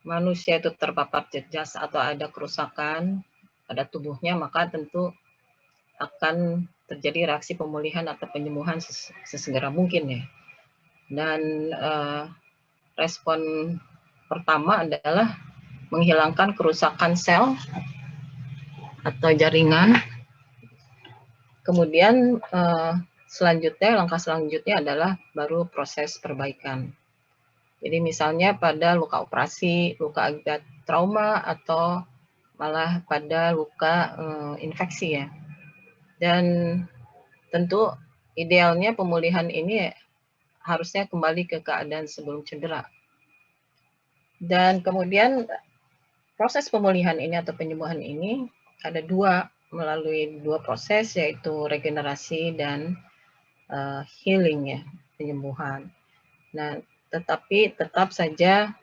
manusia itu terpapar jejas atau ada kerusakan pada tubuhnya, maka tentu akan terjadi reaksi pemulihan atau penyembuhan sesegera mungkin ya. Dan respon pertama adalah menghilangkan kerusakan sel atau jaringan. Kemudian langkah selanjutnya adalah baru proses perbaikan. Jadi misalnya pada luka operasi, luka akibat trauma, atau malah pada luka infeksi ya. Dan tentu idealnya pemulihan ini harusnya kembali ke keadaan sebelum cedera. Dan kemudian proses pemulihan ini atau penyembuhan ini ada melalui dua proses, yaitu regenerasi dan healing ya, penyembuhan. Nah, tetapi tetap saja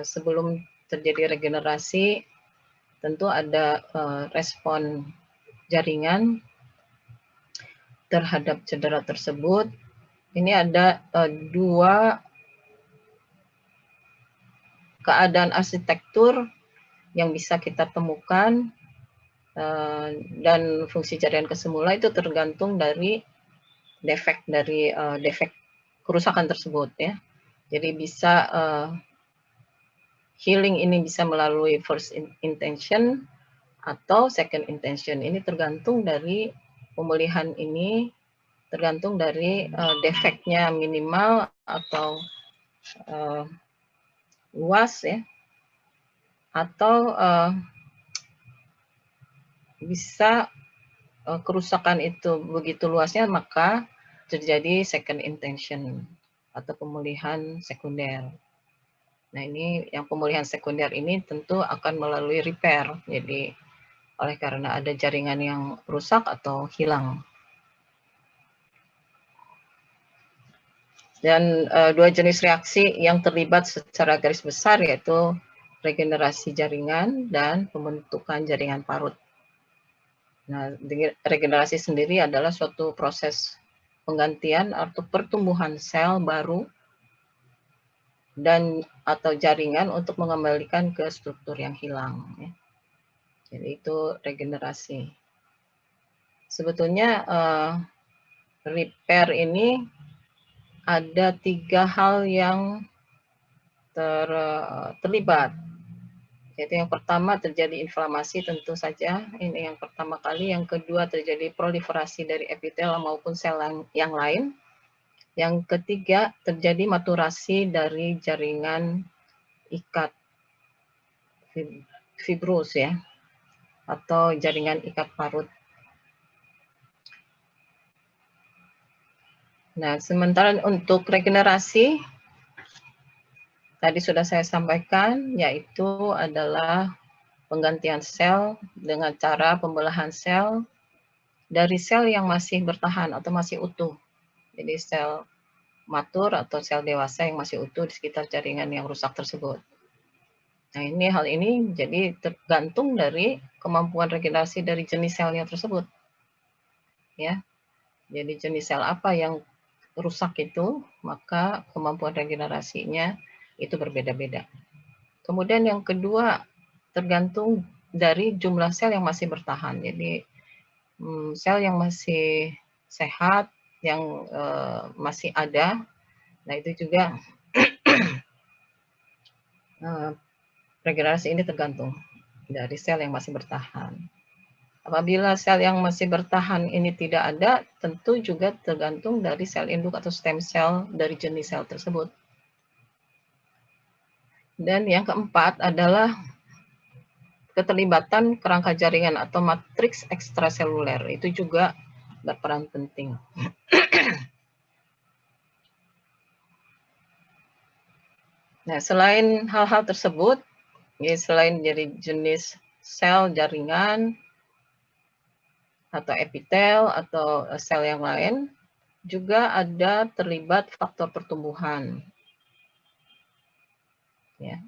sebelum terjadi regenerasi tentu ada respon jaringan terhadap cedera tersebut. Ini ada dua keadaan arsitektur yang bisa kita temukan, dan fungsi jaringan kesemula itu tergantung dari defek kerusakan tersebut ya. Jadi bisa healing ini bisa melalui first intention atau second intention. Ini tergantung dari pemulihan ini, tergantung dari defeknya minimal atau luas ya, atau bisa kerusakan itu begitu luasnya maka terjadi second intention atau pemulihan sekunder. Nah, ini yang pemulihan sekunder ini tentu akan melalui repair. Jadi oleh karena ada jaringan yang rusak atau hilang. Dan dua jenis reaksi yang terlibat secara garis besar yaitu regenerasi jaringan dan pembentukan jaringan parut. Nah, regenerasi sendiri adalah suatu proses penggantian atau pertumbuhan sel baru dan atau jaringan untuk mengembalikan ke struktur yang hilang. Ya. Jadi itu regenerasi. Sebetulnya repair ini ada 3 hal yang terlibat. Yaitu yang pertama terjadi inflamasi tentu saja, ini yang pertama kali. Yang kedua terjadi proliferasi dari epitel maupun sel yang lain. Yang ketiga terjadi maturasi dari jaringan ikat fibrus ya, atau jaringan ikat parut. Nah, sementara untuk regenerasi tadi sudah saya sampaikan, yaitu adalah penggantian sel dengan cara pembelahan sel dari sel yang masih bertahan atau masih utuh. Jadi sel matur atau sel dewasa yang masih utuh di sekitar jaringan yang rusak tersebut. Nah, hal ini jadi tergantung dari kemampuan regenerasi dari jenis selnya tersebut. Ya. Jadi jenis sel apa yang rusak itu, maka kemampuan regenerasinya itu berbeda-beda. Kemudian yang kedua, tergantung dari jumlah sel yang masih bertahan. Jadi sel yang masih sehat, yang masih ada, nah itu juga regenerasi ini tergantung dari sel yang masih bertahan. Apabila sel yang masih bertahan ini tidak ada, tentu juga tergantung dari sel induk atau stem cell dari jenis sel tersebut. Dan yang keempat adalah keterlibatan kerangka jaringan atau matriks ekstraseluler. Itu juga berperan penting. Nah, selain hal-hal tersebut, ya selain dari jenis sel jaringan atau epitel atau sel yang lain, juga ada terlibat faktor pertumbuhan. Ya.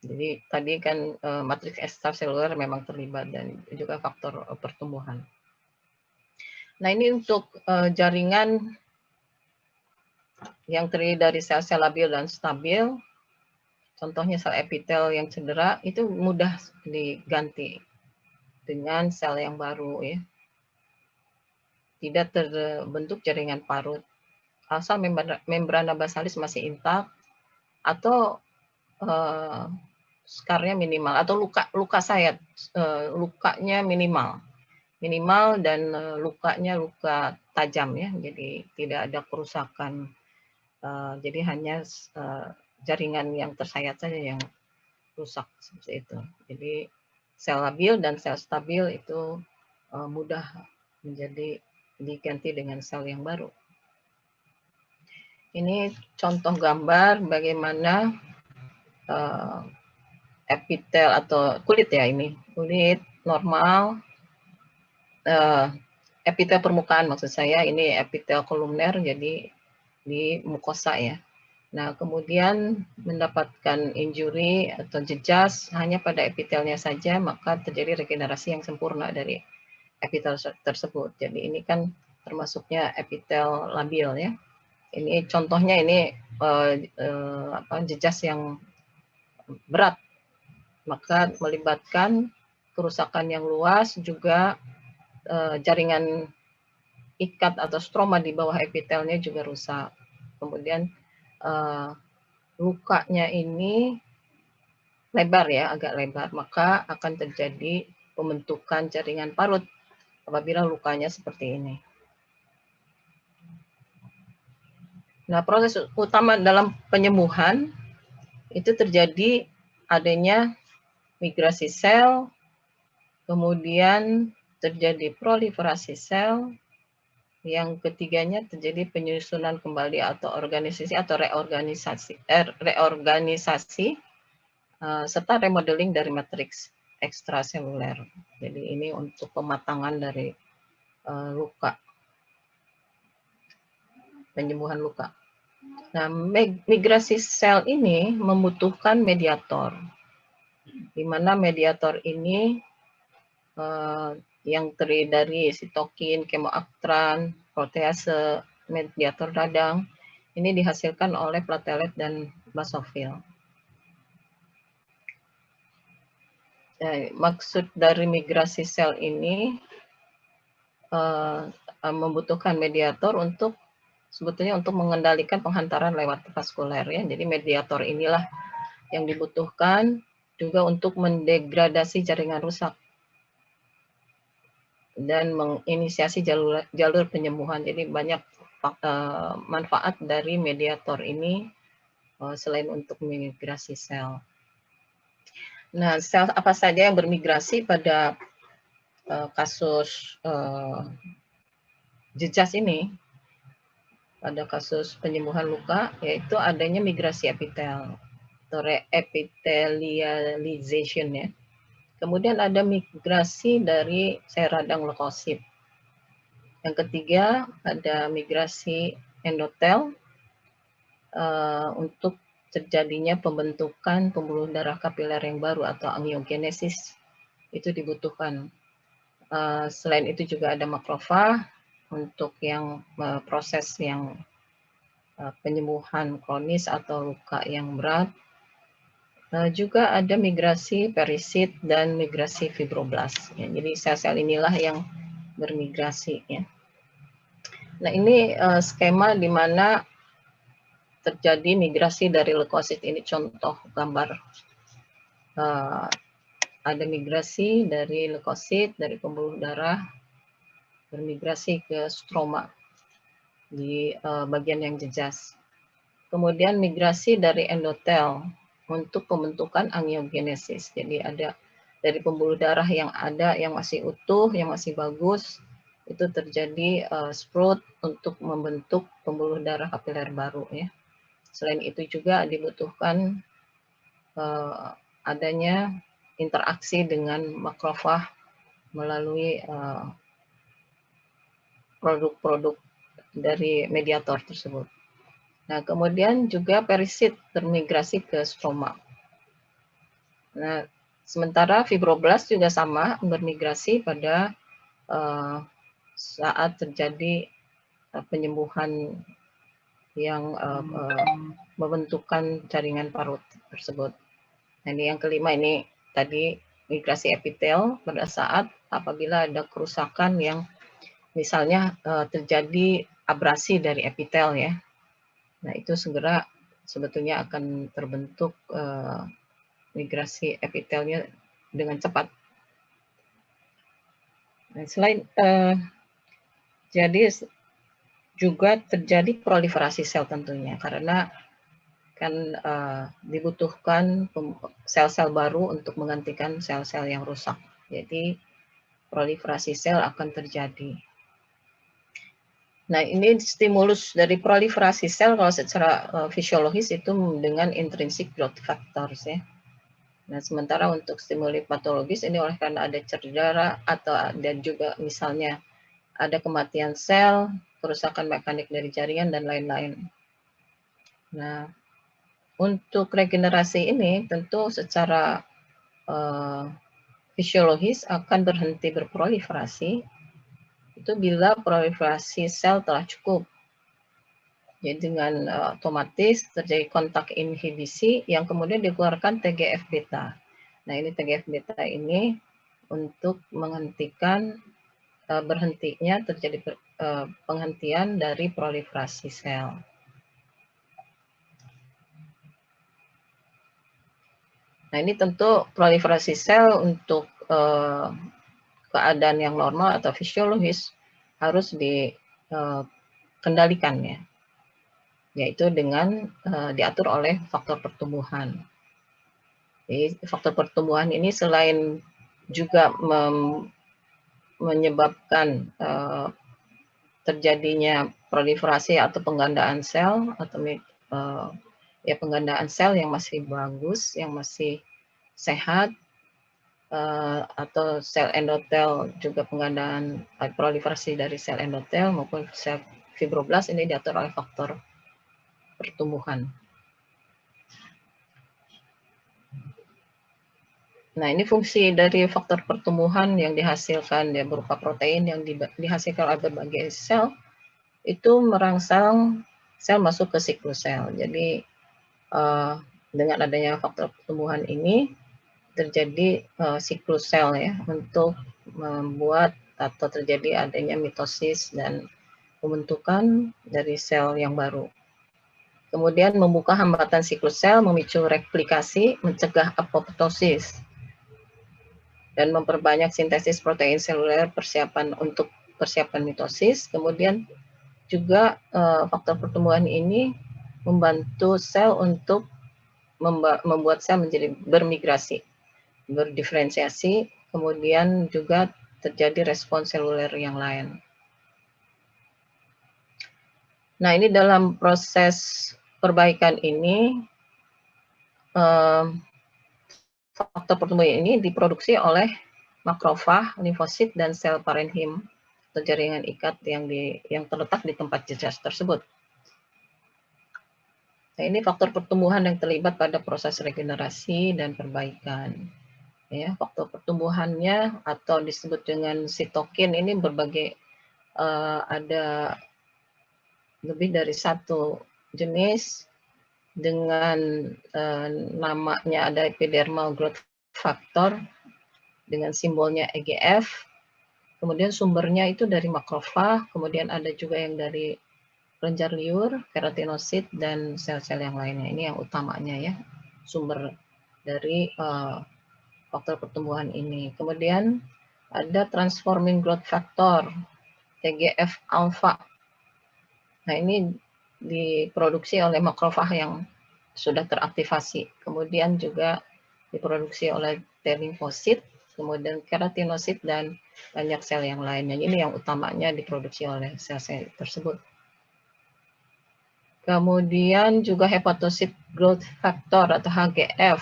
Jadi tadi kan matriks ekstraseluler memang terlibat dan juga faktor pertumbuhan. Nah, ini untuk jaringan yang terdiri dari sel-sel labil dan stabil. Contohnya sel epitel yang cedera itu mudah diganti dengan sel yang baru ya. Tidak terbentuk jaringan parut. Asal membrana basalis masih intak atau skarnya minimal atau luka sayat, lukanya minimal dan lukanya luka tajam ya. Jadi tidak ada kerusakan. Jadi hanya jaringan yang tersayat saja yang rusak seperti itu. Jadi sel labil dan sel stabil itu mudah menjadi diganti dengan sel yang baru. Ini contoh gambar bagaimana epitel atau kulit ya, ini kulit normal, epitel permukaan maksud saya, ini epitel kolumner jadi di mukosa ya. Nah, kemudian mendapatkan injury atau jejas hanya pada epitelnya saja, maka terjadi regenerasi yang sempurna dari epitel tersebut. Jadi ini kan termasuknya epitel labil ya. Ini contohnya ini jejas yang berat, maka melibatkan kerusakan yang luas, juga jaringan ikat atau stroma di bawah epitelnya juga rusak. Kemudian lukanya ini lebar ya, agak lebar, maka akan terjadi pembentukan jaringan parut apabila lukanya seperti ini. Nah, proses utama dalam penyembuhan itu terjadi adanya migrasi sel, kemudian terjadi proliferasi sel, yang ketiganya terjadi penyusunan kembali atau organisasi atau reorganisasi serta remodeling dari matriks ekstraseluler. Jadi ini untuk pematangan dari luka, penyembuhan luka. Nah, migrasi sel ini membutuhkan mediator, di mana mediator ini yang terdiri dari sitokin, kemoaktran, protease, mediator radang, ini dihasilkan oleh platelet dan basofil. Nah, maksud dari migrasi sel ini membutuhkan mediator untuk sebetulnya untuk mengendalikan penghantaran lewat vaskuler ya. Jadi mediator inilah yang dibutuhkan juga untuk mendegradasi jaringan rusak dan menginisiasi jalur penyembuhan. Jadi banyak manfaat dari mediator ini selain untuk migrasi sel. Nah, sel apa saja yang bermigrasi pada kasus jejas ini? Pada kasus penyembuhan luka, yaitu adanya migrasi epitel atau reepithelialization ya. Kemudian ada migrasi dari sel radang leukosit. Yang ketiga ada migrasi endotel untuk terjadinya pembentukan pembuluh darah kapiler yang baru atau angiogenesis, itu dibutuhkan. Selain itu juga ada makrofag untuk yang proses yang penyembuhan kronis atau luka yang berat. Juga ada migrasi perisit dan migrasi fibroblast. Ya, jadi sel-sel inilah yang bermigrasi. Ya. Nah, ini skema di mana terjadi migrasi dari leukosit. Ini contoh gambar. Ada migrasi dari leukosit, dari pembuluh darah, bermigrasi ke stroma di bagian yang jejas. Kemudian migrasi dari endotel untuk pembentukan angiogenesis. Jadi ada dari pembuluh darah yang ada, yang masih utuh, yang masih bagus, itu terjadi sprout untuk membentuk pembuluh darah kapiler baru ya. Selain itu juga dibutuhkan adanya interaksi dengan makrofag melalui produk-produk dari mediator tersebut. Nah, kemudian juga perisit bermigrasi ke stroma. Nah, sementara fibroblast juga sama bermigrasi pada saat terjadi penyembuhan yang membentukkan jaringan parut tersebut. Nah, ini yang kelima, ini tadi migrasi epitel pada saat apabila ada kerusakan yang misalnya terjadi abrasi dari epitel ya. Nah, itu segera sebetulnya akan terbentuk migrasi epitelnya dengan cepat. Nah, selain jadi juga terjadi proliferasi sel tentunya, karena kan dibutuhkan sel-sel baru untuk menggantikan sel-sel yang rusak. Jadi proliferasi sel akan terjadi. Nah, ini stimulus dari proliferasi sel kalau secara fisiologis itu dengan intrinsic growth factors ya. Nah, sementara untuk stimuli patologis ini oleh karena ada cedera atau ada juga misalnya ada kematian sel, kerusakan mekanik dari jaringan dan lain-lain. Nah, untuk regenerasi ini tentu secara fisiologis akan berhenti berproliferasi itu bila proliferasi sel telah cukup. Jadi dengan otomatis terjadi kontak inhibisi yang kemudian dikeluarkan TGF beta. Nah, ini TGF beta ini untuk menghentikan berhentinya terjadi penghentian dari proliferasi sel. Nah, ini tentu proliferasi sel untuk keadaan yang normal atau fisiologis harus dikendalikan ya, yaitu dengan diatur oleh faktor pertumbuhan. Jadi faktor pertumbuhan ini selain juga menyebabkan terjadinya proliferasi atau penggandaan sel atau ya penggandaan sel yang masih bagus, yang masih sehat, atau sel endotel juga penggandaan proliferasi dari sel endotel maupun sel fibroblas ini diatur oleh faktor pertumbuhan. Nah, ini fungsi dari faktor pertumbuhan yang dihasilkan ya berupa protein yang dihasilkan oleh berbagai sel itu merangsang sel masuk ke siklus sel. Jadi dengan adanya faktor pertumbuhan ini terjadi siklus sel ya untuk membuat atau terjadi adanya mitosis dan pembentukan dari sel yang baru. Kemudian membuka hambatan siklus sel, memicu replikasi, mencegah apoptosis, dan memperbanyak sintesis protein seluler untuk persiapan mitosis. Kemudian juga faktor pertumbuhan ini membantu sel untuk membuat sel menjadi bermigrasi, berdiferensiasi, kemudian juga terjadi respons seluler yang lain. Nah, ini dalam proses perbaikan ini, faktor pertumbuhan ini diproduksi oleh makrofag, limfosit, dan sel parenkim atau jaringan ikat yang terletak di tempat jejas tersebut. Nah, ini faktor pertumbuhan yang terlibat pada proses regenerasi dan perbaikan. Ya, faktor pertumbuhannya atau disebut dengan sitokin ini berbagai ada lebih dari satu jenis dengan namanya ada epidermal growth factor dengan simbolnya EGF. Kemudian sumbernya itu dari makrofag, kemudian ada juga yang dari kelenjar liur, keratinosit, dan sel-sel yang lainnya. Ini yang utamanya ya, sumber dari faktor pertumbuhan ini. Kemudian ada transforming growth factor, TGF alpha. Nah, ini diproduksi oleh makrofag yang sudah teraktivasi. Kemudian juga diproduksi oleh T limfosit, kemudian keratinosit, dan banyak sel yang lainnya. Ini yang utamanya diproduksi oleh sel-sel tersebut. Kemudian juga hepatosit growth factor atau HGF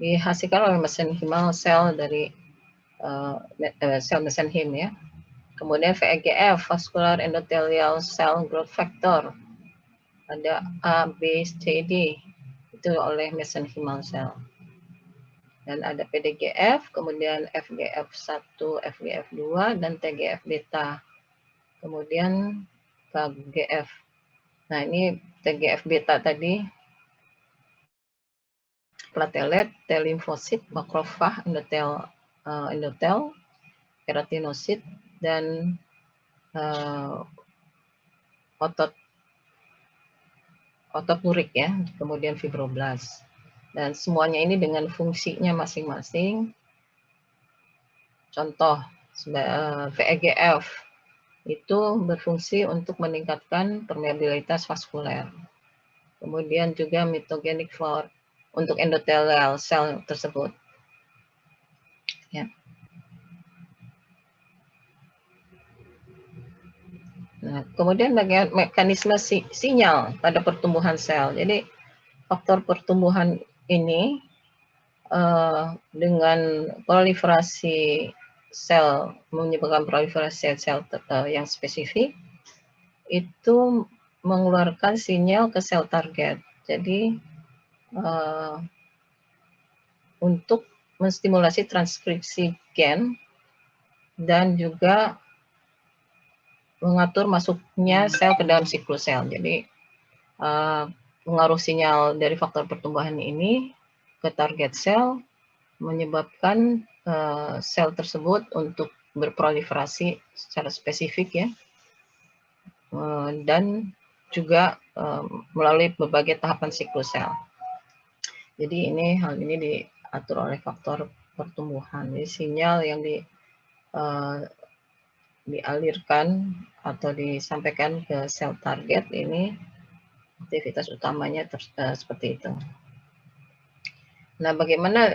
dihasilkan oleh mesenchimal sel dari sel mesenchim ya. Kemudian VEGF, vascular endothelial cell growth factor, ada A, B, C, D itu oleh mesenchymal cell. Dan ada PDGF, kemudian FGF1, FGF2, dan TGF beta. Kemudian KGF. Nah, ini TGF beta tadi, platelet, T limfosit, makrofag, endotel, keratinosit, dan otot lurik ya, kemudian fibroblast. Dan semuanya ini dengan fungsinya masing-masing. Contoh, VEGF itu berfungsi untuk meningkatkan permeabilitas vaskuler. Kemudian juga mitogenic for untuk endotelial sel tersebut. Ya. Nah, kemudian bagian mekanisme sinyal pada pertumbuhan sel. Jadi faktor pertumbuhan ini dengan proliferasi sel, menyebabkan proliferasi sel yang spesifik, itu mengeluarkan sinyal ke sel target. Jadi untuk menstimulasi transkripsi gen dan juga mengatur masuknya sel ke dalam siklus sel. Jadi pengaruh sinyal dari faktor pertumbuhan ini ke target sel menyebabkan sel tersebut untuk berproliferasi secara spesifik ya, dan juga melalui berbagai tahapan siklus sel. Jadi hal ini diatur oleh faktor pertumbuhan. Jadi sinyal yang dialirkan atau disampaikan ke sel target ini aktivitas utamanya seperti itu. Nah, bagaimana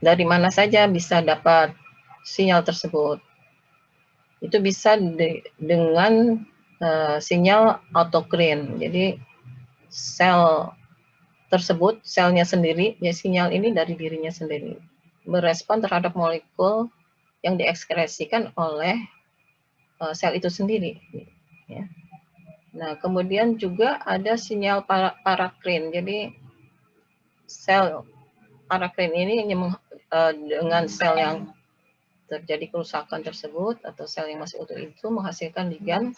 dari mana saja bisa dapat sinyal tersebut? Itu bisa dengan sinyal autocrine. Jadi sel tersebut, selnya sendiri, ya sinyal ini dari dirinya sendiri, berespon terhadap molekul yang diekskresikan oleh sel itu sendiri. Ya. Nah, kemudian juga ada sinyal paracrine. Jadi sel paracrine ini dengan sel yang terjadi kerusakan tersebut atau sel yang masih utuh itu menghasilkan ligan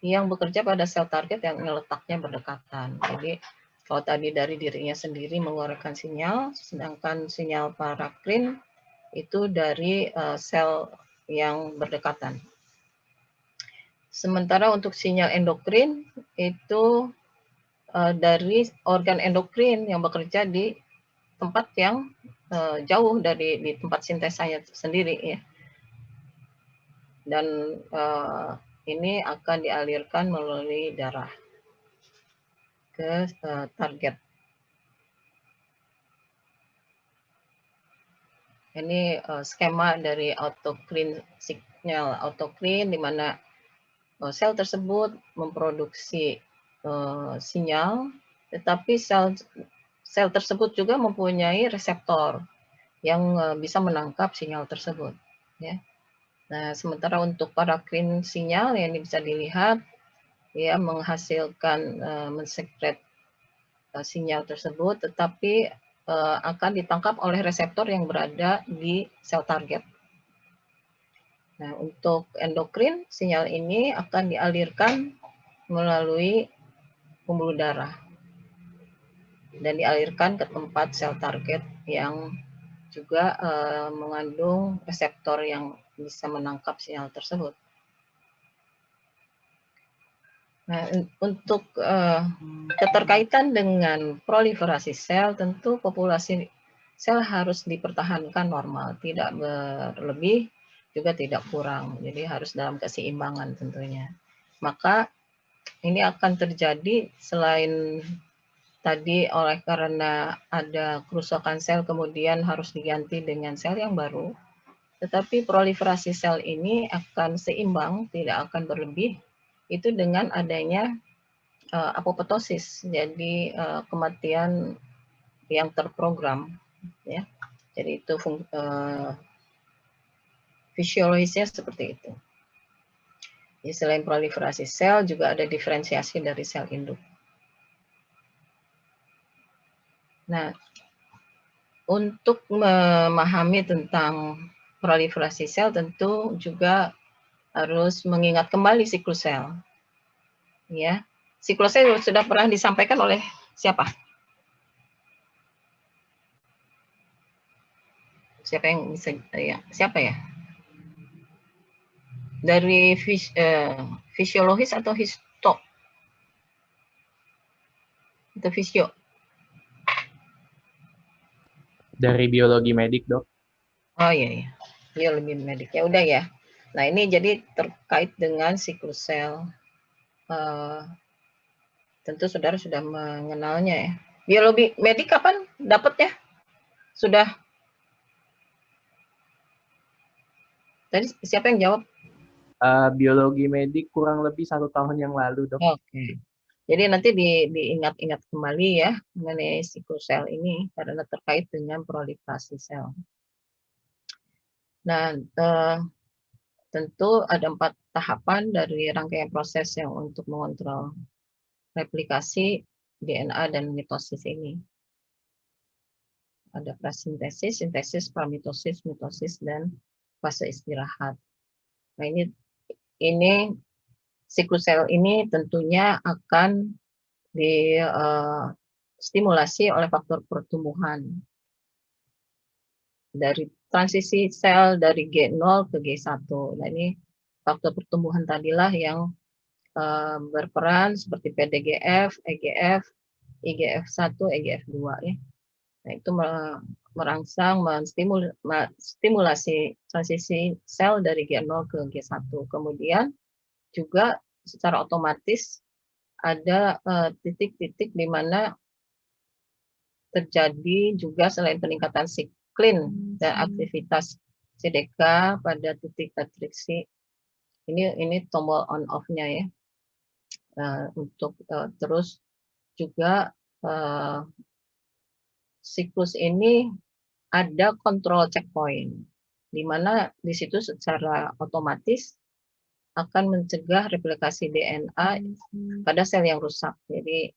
yang bekerja pada sel target yang letaknya berdekatan. Jadi kalau tadi dari dirinya sendiri mengeluarkan sinyal, sedangkan sinyal paracrine itu dari sel yang berdekatan. Sementara untuk sinyal endokrin itu dari organ endokrin yang bekerja di tempat yang jauh dari di tempat sintesanya sendiri ya. Dan ini akan dialirkan melalui darah ke target. Ini skema dari autocrine signal autocrine di mana sel tersebut memproduksi sinyal, tetapi sel tersebut juga mempunyai reseptor yang bisa menangkap sinyal tersebut. Ya. Nah, sementara untuk paracrine sinyal yang bisa dilihat, ya menghasilkan mensekret sinyal tersebut, tetapi akan ditangkap oleh reseptor yang berada di sel target. Nah, untuk endokrin, sinyal ini akan dialirkan melalui pembuluh darah dan dialirkan ke tempat sel target yang juga mengandung reseptor yang bisa menangkap sinyal tersebut. Nah, untuk keterkaitan dengan proliferasi sel, tentu populasi sel harus dipertahankan normal, tidak berlebih, juga tidak kurang. Jadi harus dalam keseimbangan tentunya. Maka ini akan terjadi selain tadi oleh karena ada kerusakan sel kemudian harus diganti dengan sel yang baru, tetapi proliferasi sel ini akan seimbang, tidak akan berlebih, itu dengan adanya apoptosis, jadi kematian yang terprogram, ya. Jadi itu fisiologisnya seperti itu. Jadi selain proliferasi sel juga ada diferensiasi dari sel induk. Nah, untuk memahami tentang proliferasi sel tentu juga harus mengingat kembali siklus sel, ya. Siklus sel sudah pernah disampaikan oleh siapa? Siapa yang bisa ya? Siapa ya? Dari fisiologis atau histo? Atau fisio? Dari biologi medik, Dok. Oh iya, iya. Dia lebih medik. Ya udah ya. Nah ini jadi terkait dengan siklus sel. Tentu saudara sudah mengenalnya ya. Biologi medik kapan dapatnya? Sudah. Tadi siapa yang jawab? Biologi medik kurang lebih 1 tahun yang lalu, Dok. Oke. Jadi nanti diingat-ingat kembali ya mengenai siklus sel ini karena terkait dengan proliferasi sel. Nah, tentu ada 4 tahapan dari rangkaian proses yang untuk mengontrol replikasi DNA dan mitosis ini. Ada prasintesis, sintesis, pramitosis, mitosis, dan fase istirahat. Nah, ini siklus sel ini tentunya akan distimulasi oleh faktor pertumbuhan dari transisi sel dari G0 ke G1. Nah, ini faktor pertumbuhan tadilah yang berperan seperti PDGF, EGF, IGF1, EGF2 ya. Nah, itu merangsang menstimulasi transisi sel dari G0 ke G1. Kemudian juga secara otomatis ada titik-titik di mana terjadi juga selain peningkatan siklin dan aktivitas CDK pada titik matriksi. Ini tombol on off-nya ya. Untuk terus juga siklus ini ada kontrol checkpoint, di mana di situ secara otomatis akan mencegah replikasi DNA pada sel yang rusak. Jadi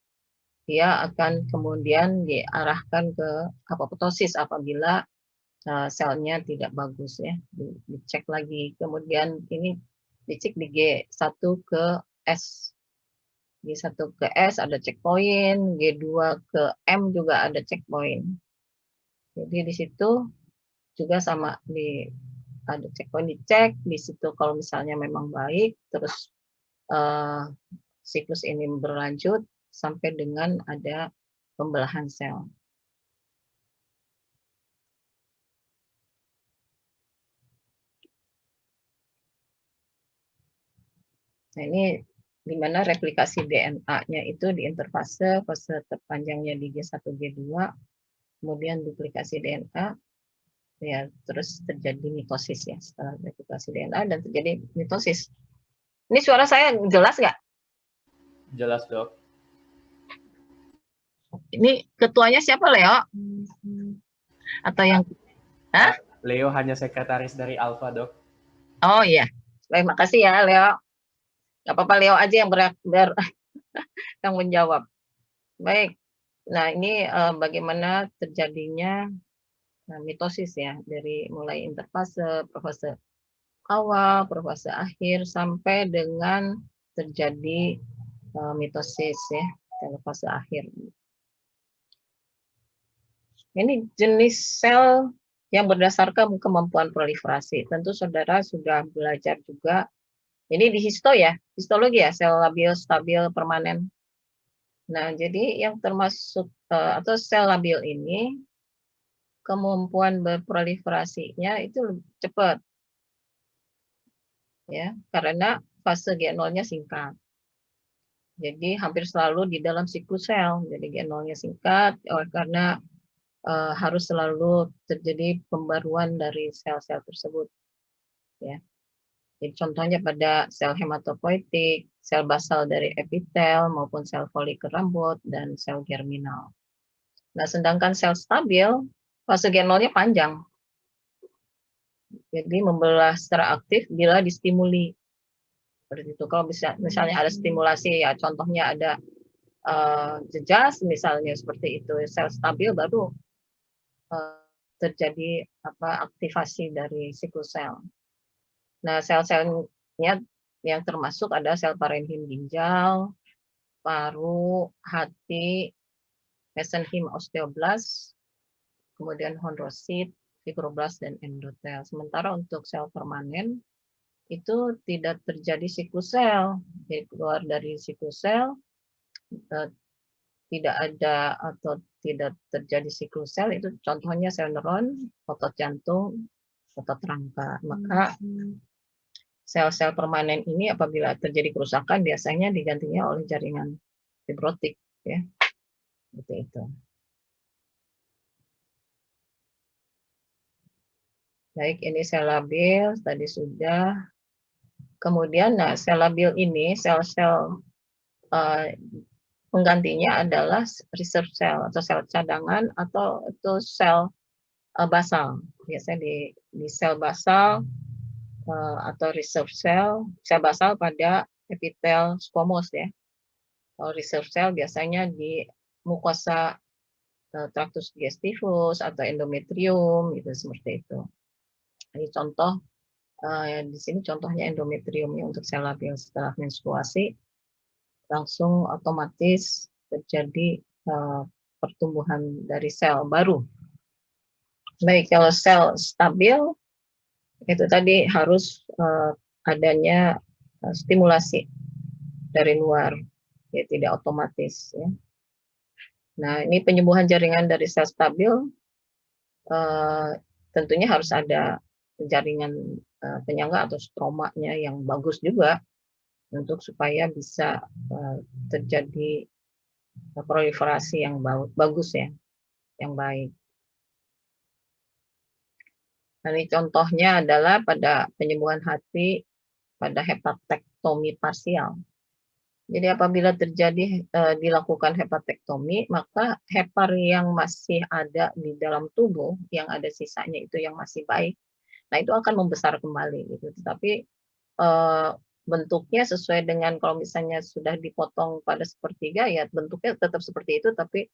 dia akan kemudian diarahkan ke apoptosis apabila selnya tidak bagus ya. Dicek lagi. Kemudian ini dicek di G1 ke S. G1 ke S ada checkpoint, G2 ke M juga ada checkpoint. Jadi di situ juga sama ada checkpoint dicek di situ kalau misalnya memang baik, terus siklus ini berlanjut sampai dengan ada pembelahan sel. Nah ini di mana replikasi DNA-nya itu di interfase, fase terpanjangnya di G1, G2, kemudian duplikasi DNA, ya terus terjadi mitosis ya setelah replikasi DNA dan terjadi mitosis. Ini suara saya jelas nggak? Jelas, Dok. Ini ketuanya siapa, Leo? Atau yang Leo hanya sekretaris dari Alpha, Dok. Oh iya, baik, makasih ya Leo. Gak apa-apa, Leo aja yang yang menjawab. Baik, nah ini bagaimana terjadinya mitosis ya, dari mulai interfase, profase awal, profase akhir, sampai dengan terjadi mitosis ya, fase akhir. Ini jenis sel yang berdasarkan kemampuan proliferasi. Tentu saudara sudah belajar juga. Ini di histo ya, histologi ya, sel labil, stabil, permanen. Nah, jadi yang termasuk atau sel labil ini kemampuan berproliferasinya itu lebih cepat. Ya, karena fase G0-nya singkat. Jadi hampir selalu di dalam siklus sel. Jadi G0-nya singkat karena harus selalu terjadi pembaruan dari sel-sel tersebut. Ya. Jadi contohnya pada sel hematopoietik, sel basal dari epitel maupun sel folikel rambut dan sel germinal. Nah, sedangkan sel stabil fase G0-nya panjang. Jadi membelah secara aktif bila distimuli. Seperti itu. Kalau misalnya ada stimulasi ya contohnya ada jejas misalnya seperti itu, sel stabil baru terjadi aktivasi dari siklus sel. Nah, sel-selnya yang termasuk ada sel parenkim ginjal, paru, hati, mesenchim osteoblast, kemudian chondrosit, fibroblast, dan endotel. Sementara untuk sel permanen itu tidak terjadi siklus sel. Jadi keluar dari siklus sel tidak ada atau tidak terjadi siklus sel, itu contohnya sel neuron, otot jantung, otot rangka. Maka sel-sel permanen ini apabila terjadi kerusakan biasanya digantinya oleh jaringan fibrotik, ya, seperti itu. Baik, ini sel labil tadi sudah. Kemudian, nah, sel labil ini sel-sel penggantinya adalah reserve cell atau sel cadangan atau itu sel basal. Biasanya di sel basal atau reserve cell basal pada epitel squamous, ya. Kalau reserve cell biasanya di mukosa tractus digestivus atau endometrium, gitu, seperti itu. Ini contoh, di sini contohnya endometriumnya untuk sel labil setelah menstruasi langsung otomatis terjadi pertumbuhan dari sel baru. Baik, kalau sel stabil itu tadi harus adanya stimulasi dari luar, ya, tidak otomatis, ya. Nah, ini penyembuhan jaringan dari sel stabil tentunya harus ada jaringan penyangga atau stromanya yang bagus juga untuk supaya bisa terjadi proliferasi yang bagus, ya, yang baik. Nah, ini contohnya adalah pada penyembuhan hati pada hepatektomi parsial. Jadi apabila terjadi dilakukan hepatektomi, maka hepar yang masih ada di dalam tubuh, yang ada sisanya itu yang masih baik, nah itu akan membesar kembali, gitu. Tetapi bentuknya sesuai dengan kalau misalnya sudah dipotong pada sepertiga, ya bentuknya tetap seperti itu, tapi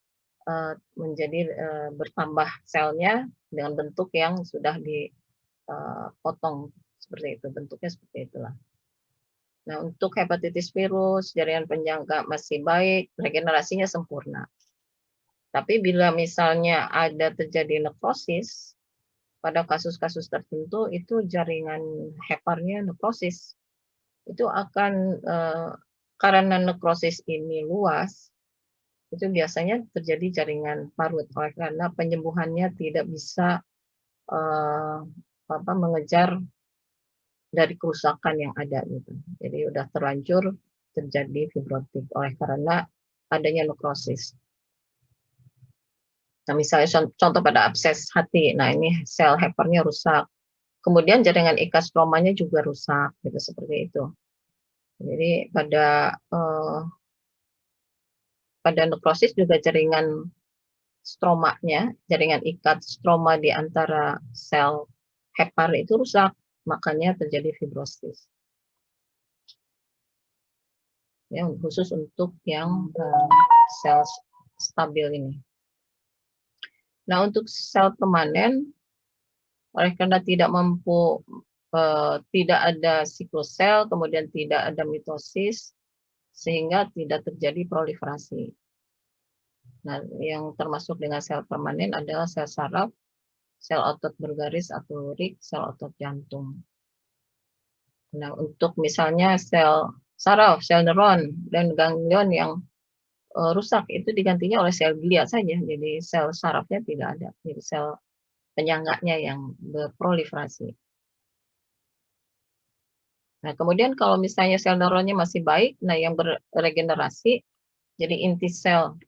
menjadi bertambah selnya dengan bentuk yang sudah dipotong seperti itu, bentuknya seperti itulah. Nah, untuk hepatitis virus, jaringan penyangga masih baik, regenerasinya sempurna. Tapi bila misalnya ada terjadi nekrosis, pada kasus-kasus tertentu itu jaringan heparnya nekrosis. Itu akan, karena nekrosis ini luas, itu biasanya terjadi jaringan parut, oleh karena penyembuhannya tidak bisa mengejar dari kerusakan yang ada, gitu. Jadi udah terlanjur terjadi fibrotik oleh karena adanya nekrosis. Nah, misalnya contoh pada abses hati, nah ini sel heparnya rusak. Kemudian jaringan ikat stromanya juga rusak, gitu, seperti itu. Jadi pada nekrosis juga jaringan stromanya, jaringan ikat stroma di antara sel hepar itu rusak, makanya terjadi fibrosis. Ya, khusus untuk yang sel stabil ini. Nah, untuk sel permanen, oleh karena tidak mampu, tidak ada siklus sel, kemudian tidak ada mitosis, sehingga tidak terjadi proliferasi. Nah, yang termasuk dengan sel permanen adalah sel saraf, sel otot bergaris atau rig, sel otot jantung. Nah, untuk misalnya sel saraf, sel neuron, dan ganglion yang rusak, itu digantinya oleh sel glia saja. Jadi sel sarafnya tidak ada. Jadi sel penyangganya yang berproliferasi. Nah, kemudian kalau misalnya sel neuronnya masih baik, nah yang beregenerasi, jadi inti sel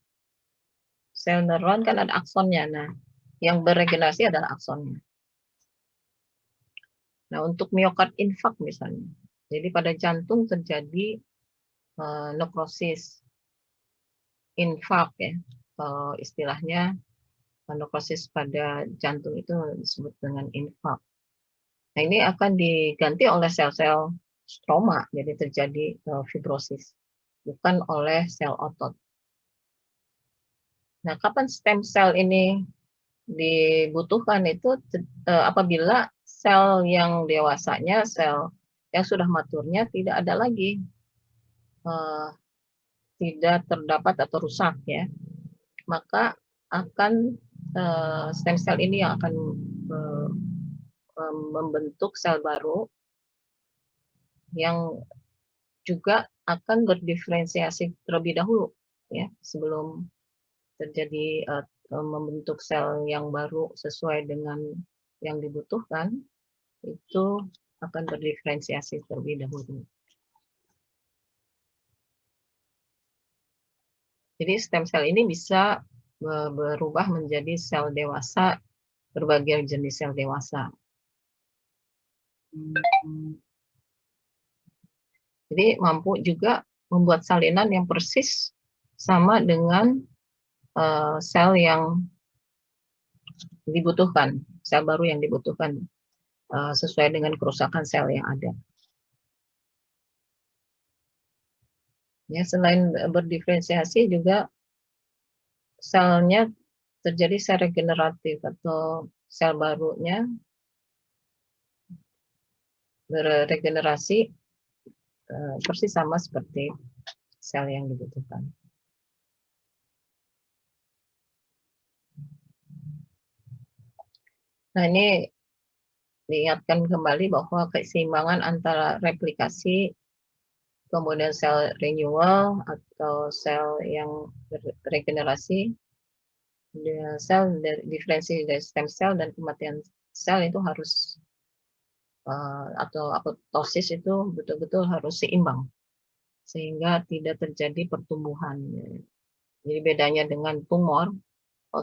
neuron kan ada aksonnya. Nah, yang beregenerasi adalah aksonnya. Nah, untuk miokard infark misalnya, jadi pada jantung terjadi nekrosis, infark, ya, istilahnya nekrosis pada jantung itu disebut dengan infark. Nah, ini akan diganti oleh sel-sel stroma, jadi terjadi fibrosis, bukan oleh sel otot. Nah, kapan stem cell ini dibutuhkan itu apabila sel yang dewasanya, sel yang sudah maturnya tidak ada lagi, tidak terdapat atau rusak ya, maka akan stem cell ini yang akan membentuk sel baru yang juga akan berdiferensiasi terlebih dahulu ya sebelum terjadi membentuk sel yang baru sesuai dengan yang dibutuhkan, itu akan berdiferensiasi terlebih dahulu. Jadi stem cell ini bisa berubah menjadi sel dewasa, berbagai jenis sel dewasa. Jadi mampu juga membuat salinan yang persis sama dengan sel yang dibutuhkan, sel baru yang dibutuhkan sesuai dengan kerusakan sel yang ada. Ya, selain berdiferensiasi juga selnya terjadi sel regeneratif atau sel barunya beregenerasi persis sama seperti sel yang dibutuhkan. Nah, ini diingatkan kembali bahwa keseimbangan antara replikasi, kemudian sel renewal atau sel yang regenerasi, sel diferensi dari stem cell dan kematian sel itu harus atau apoptosis itu betul-betul harus seimbang sehingga tidak terjadi pertumbuhan. Jadi bedanya dengan tumor,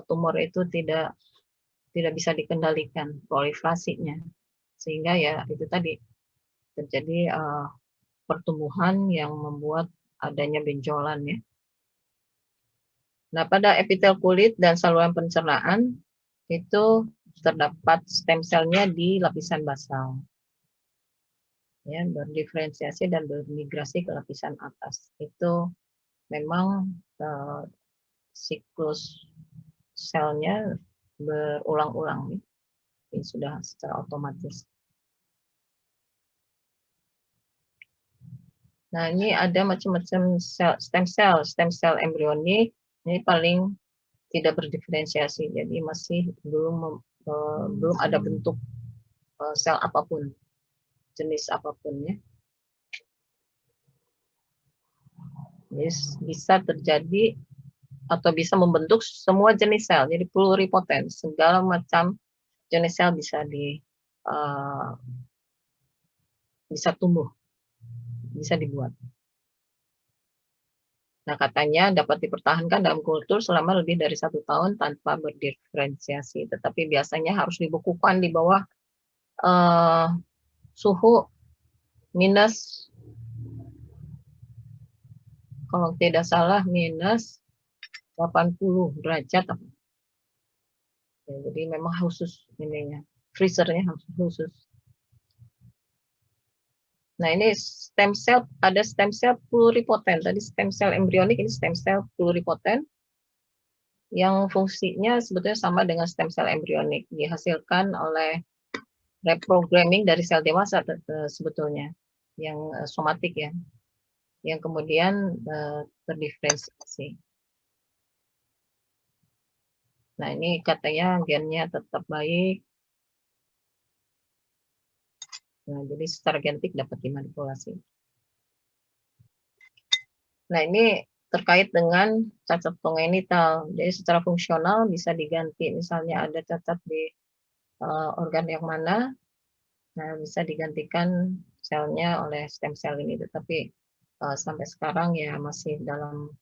tumor itu tidak bisa dikendalikan proliferasinya, sehingga ya itu tadi terjadi pertumbuhan yang membuat adanya benjolan ya. Nah, pada epitel kulit dan saluran pencernaan itu terdapat stem cell-nya di lapisan basal. Ya, berdiferensiasi dan bermigrasi ke lapisan atas. Itu memang siklus selnya berulang-ulang. Ini sudah secara otomatis. Nah, ini ada macam-macam stem cell embrionik. Ini paling tidak berdiferensiasi, jadi masih belum ada bentuk sel apapun, jenis apapun ya. Bisa terjadi atau bisa membentuk semua jenis sel, jadi pluripoten, segala macam jenis sel bisa bisa tumbuh, bisa dibuat. Nah, katanya dapat dipertahankan dalam kultur selama lebih dari 1 tahun tanpa berdiferensiasi, tetapi biasanya harus dibekukan di bawah suhu minus, kalau tidak salah minus 80 derajat. Ya, jadi memang khusus ininya, freezernya harus khusus. Nah, ini stem cell, ada stem cell pluripoten. Tadi stem cell embrionik, ini stem cell pluripoten yang fungsinya sebetulnya sama dengan stem cell embrionik, dihasilkan oleh reprogramming dari sel dewasa sebetulnya, yang somatik ya, yang kemudian terdiferensiasi. Nah, ini katanya gennya tetap baik. Nah, jadi secara genetik dapat dimanipulasi. Nah, ini terkait dengan cacat kongenital. Jadi secara fungsional bisa diganti. Misalnya ada cacat di organ yang mana, nah bisa digantikan selnya oleh stem cell ini. Tetapi sampai sekarang ya masih dalam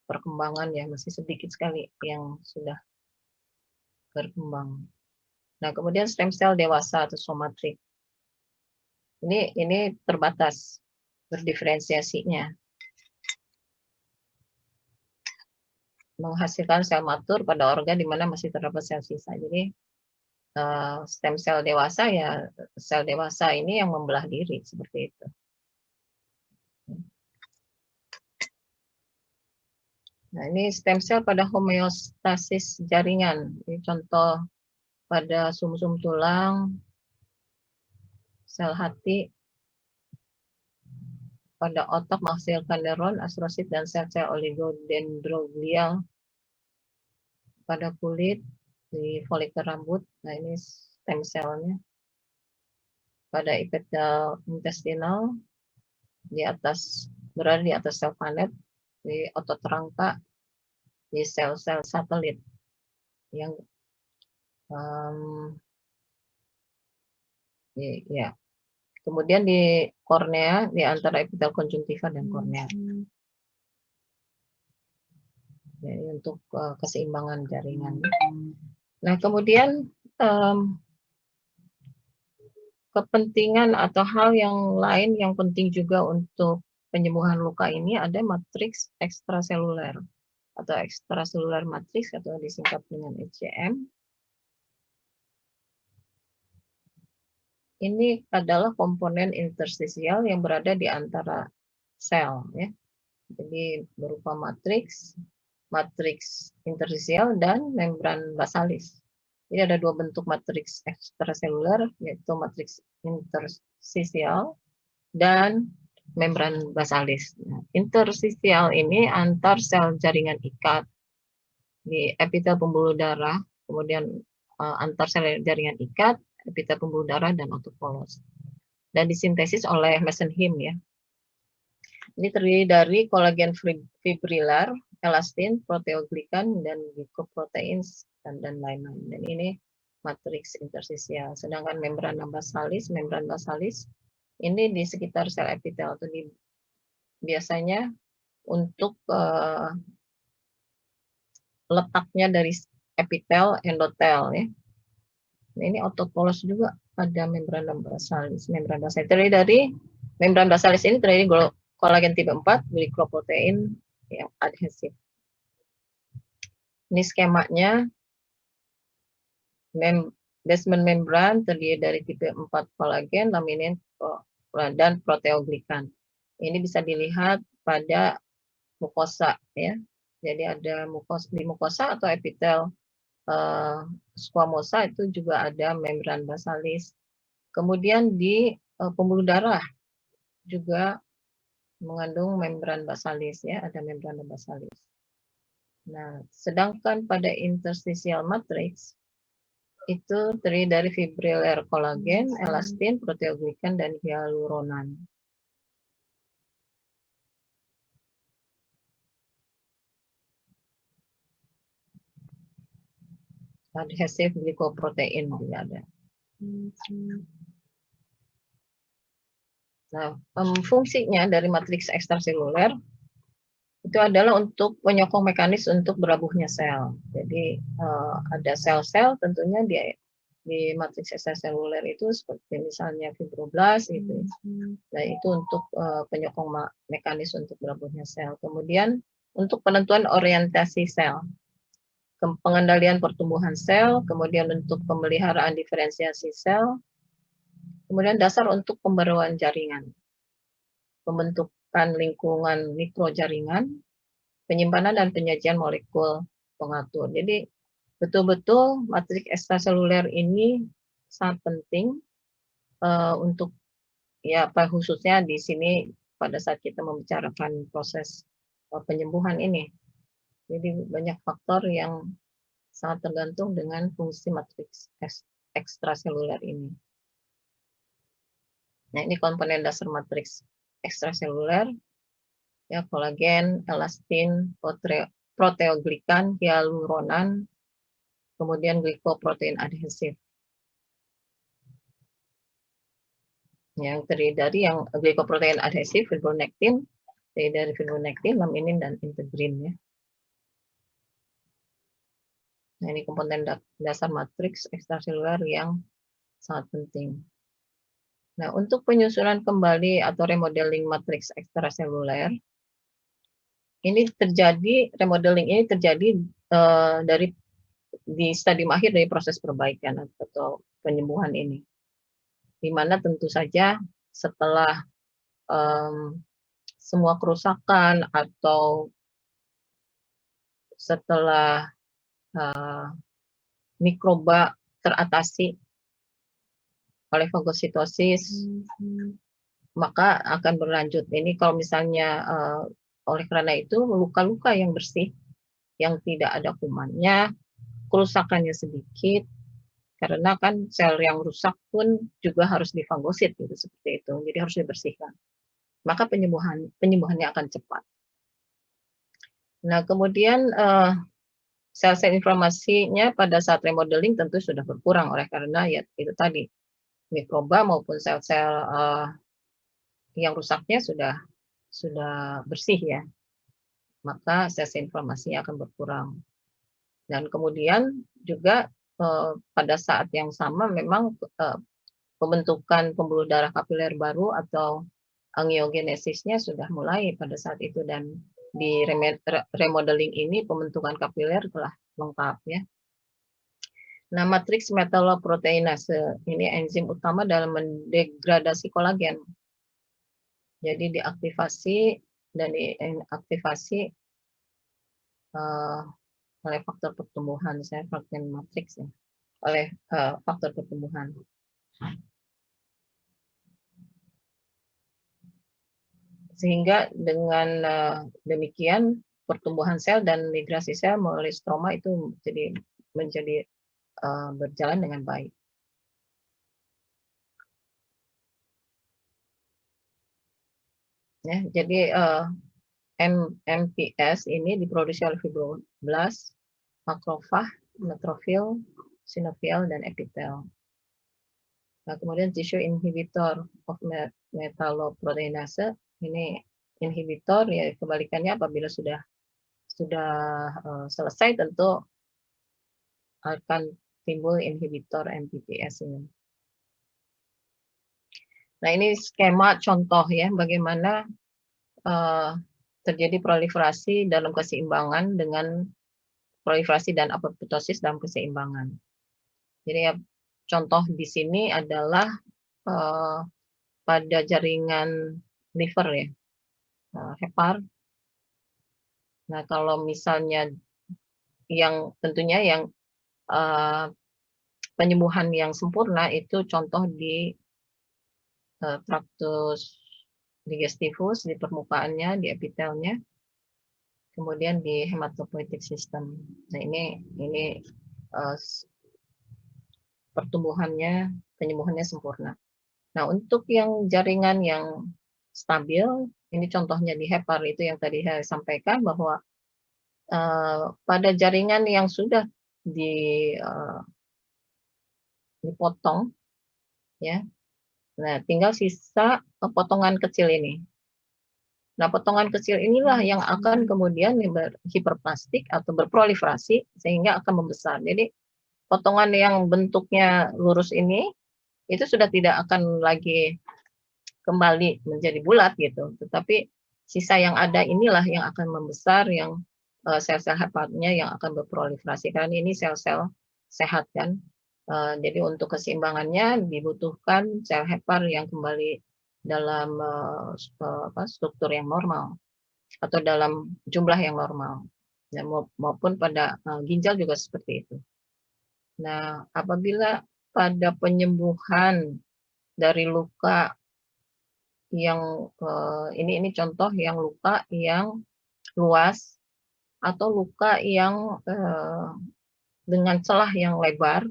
perkembangan ya, masih sedikit sekali yang sudah berkembang. Nah, kemudian stem cell dewasa atau somatik. Ini terbatas berdiferensiasinya. Menghasilkan sel matur pada organ di mana masih terdapat sel sisa. Jadi stem cell dewasa ya sel dewasa ini yang membelah diri seperti itu. Nah, ini stem cell pada homeostasis jaringan. Ini contoh pada sumsum tulang, sel hati, pada otak menghasilkan neuron, astrosit, dan sel-sel oligodendroglial. Pada kulit, di folikel rambut, nah ini stem selnya. Pada epitel intestinal, berada di atas sel panet, di otot rangka, di sel-sel satelit yang ya. Kemudian di kornea, di antara epitel konjungtiva dan kornea. Jadi untuk keseimbangan jaringan. Nah, kemudian kepentingan atau hal yang lain yang penting juga untuk penyembuhan luka ini ada matriks ekstraseluler atau extracellular matrix atau disingkat dengan ECM. Ini adalah komponen interstisial yang berada di antara sel, ya. Jadi berupa matriks interstisial dan membran basalis. Jadi ada dua bentuk matriks ekstraseluler, yaitu matriks interstisial dan membran basalis. Nah, interstisial ini antar sel jaringan ikat di epitel pembuluh darah, kemudian antar sel jaringan ikat, epitel pembuluh darah, dan otopolos. Dan disintesis oleh mesenhim, ya. Ini terdiri dari kolagen fibrilar, elastin, proteoglikan, dan glycoprotein, dan lain-lain. Dan ini matriks interstisial. Sedangkan membran basalis ini di sekitar sel epitel atau biasanya untuk letaknya dari epitel endotel, ya. Nah, ini otopolos juga pada membran basalis. Terdiri dari membran basalis ini terdiri dari kolagen tipe 4, glycoprotein yang adhesif. Ini skemanya. Basement membran terdiri dari tipe 4 kolagen, laminin, dan proteoglikan. Ini bisa dilihat pada mukosa, ya. Jadi ada di mukosa atau epitel squamosa itu juga ada membran basalis. Kemudian di pembuluh darah juga mengandung membran basalis, ya, ada membran basalis. Nah, sedangkan pada interstitial matrix itu terdiri dari fibrilar kolagen, elastin, proteoglikan, dan hyaluronan. Adhesif glycoprotein juga ada. Nah, fungsinya dari matriks ekstraseluler itu adalah untuk penyokong mekanis untuk berabuhnya sel. Jadi ada sel-sel tentunya di matriks ekstraseluler itu seperti misalnya fibroblast gitu. Nah, itu untuk penyokong mekanis untuk berabuhnya sel. Kemudian untuk penentuan orientasi sel, pengendalian pertumbuhan sel, kemudian untuk pemeliharaan diferensiasi sel, kemudian dasar untuk pembaruan jaringan, pembentukan lingkungan mikrojaringan, penyimpanan dan penyajian molekul pengatur. Jadi betul-betul matriks ekstraseluler ini sangat penting untuk, ya, khususnya di sini pada saat kita membicarakan proses penyembuhan ini. Jadi banyak faktor yang sangat tergantung dengan fungsi matriks ekstraseluler ini. Nah, ini komponen dasar matriks ekstraseluler, ya, kolagen, elastin, proteoglikan, hyaluronan, kemudian glycoprotein adhesif. Yang terdiri dari yang glycoprotein adhesif, fibronectin, terdiri dari fibronectin, laminin, dan integrin, ya. Nah, ini komponen dasar matriks ekstraseluler yang sangat penting. Nah, untuk penyusunan kembali atau remodeling matriks ekstraseluler, remodeling ini terjadi di stadium akhir dari proses perbaikan atau penyembuhan ini. Di mana tentu saja setelah semua kerusakan atau setelah mikroba teratasi oleh fagositosis, maka akan berlanjut. Ini kalau misalnya oleh karena itu luka-luka yang bersih, yang tidak ada kumannya, kerusakannya sedikit, karena kan sel yang rusak pun juga harus difagosit gitu seperti itu. Jadi harus dibersihkan. Maka penyembuhannya akan cepat. Nah, kemudian sel-sel inflamasinya pada saat remodeling tentu sudah berkurang oleh karena ya itu tadi mikroba maupun sel-sel yang rusaknya sudah bersih ya, maka sel-sel inflamasinya akan berkurang. Dan kemudian juga pada saat yang sama memang pembentukan pembuluh darah kapiler baru atau angiogenesisnya sudah mulai pada saat itu, dan di remodeling ini pembentukan kapiler telah lengkap ya. Nah, matriks metaloproteinase ini enzim utama dalam mendegradasi kolagen. Jadi diaktifasi dan diaktifasi oleh faktor pertumbuhan, saya pakai matriks ya, oleh faktor pertumbuhan. Sehingga dengan demikian pertumbuhan sel dan migrasi sel melalui stroma itu menjadi berjalan dengan baik. Ya, jadi MPS ini diproduksi oleh fibroblast, makrofag, neutrofil, sinovial, dan epitel. Nah, kemudian tissue inhibitor of metalloproteinase ini inhibitor ya, kebalikannya apabila sudah selesai tentu akan timbul inhibitor MPPS ini. Nah, ini skema contoh ya bagaimana terjadi proliferasi dalam keseimbangan dengan proliferasi dan apoptosis dalam keseimbangan. Jadi ya, contoh di sini adalah pada jaringan liver ya, hepar. Nah, kalau misalnya yang tentunya yang penyembuhan yang sempurna itu contoh di traktus digestivus, di permukaannya, di epitelnya, kemudian di hematopoietic system. Nah, ini pertumbuhannya, penyembuhannya sempurna. Nah, untuk yang jaringan yang stabil, ini contohnya di hepar itu yang tadi saya sampaikan bahwa pada jaringan yang sudah dipotong, ya, nah tinggal sisa potongan kecil ini. Nah, potongan kecil inilah yang akan kemudian hiperplastik atau berproliferasi sehingga akan membesar. Jadi potongan yang bentuknya lurus ini itu sudah tidak akan lagi kembali menjadi bulat gitu, tetapi sisa yang ada inilah yang akan membesar, yang sel-sel heparnya yang akan berproliferasi karena ini sel-sel sehat kan. Jadi untuk keseimbangannya dibutuhkan sel hepar yang kembali dalam struktur yang normal atau dalam jumlah yang normal, ya, maupun pada ginjal juga seperti itu. Nah, apabila pada penyembuhan dari luka yang ini contoh yang luka yang luas atau luka yang dengan celah yang lebar,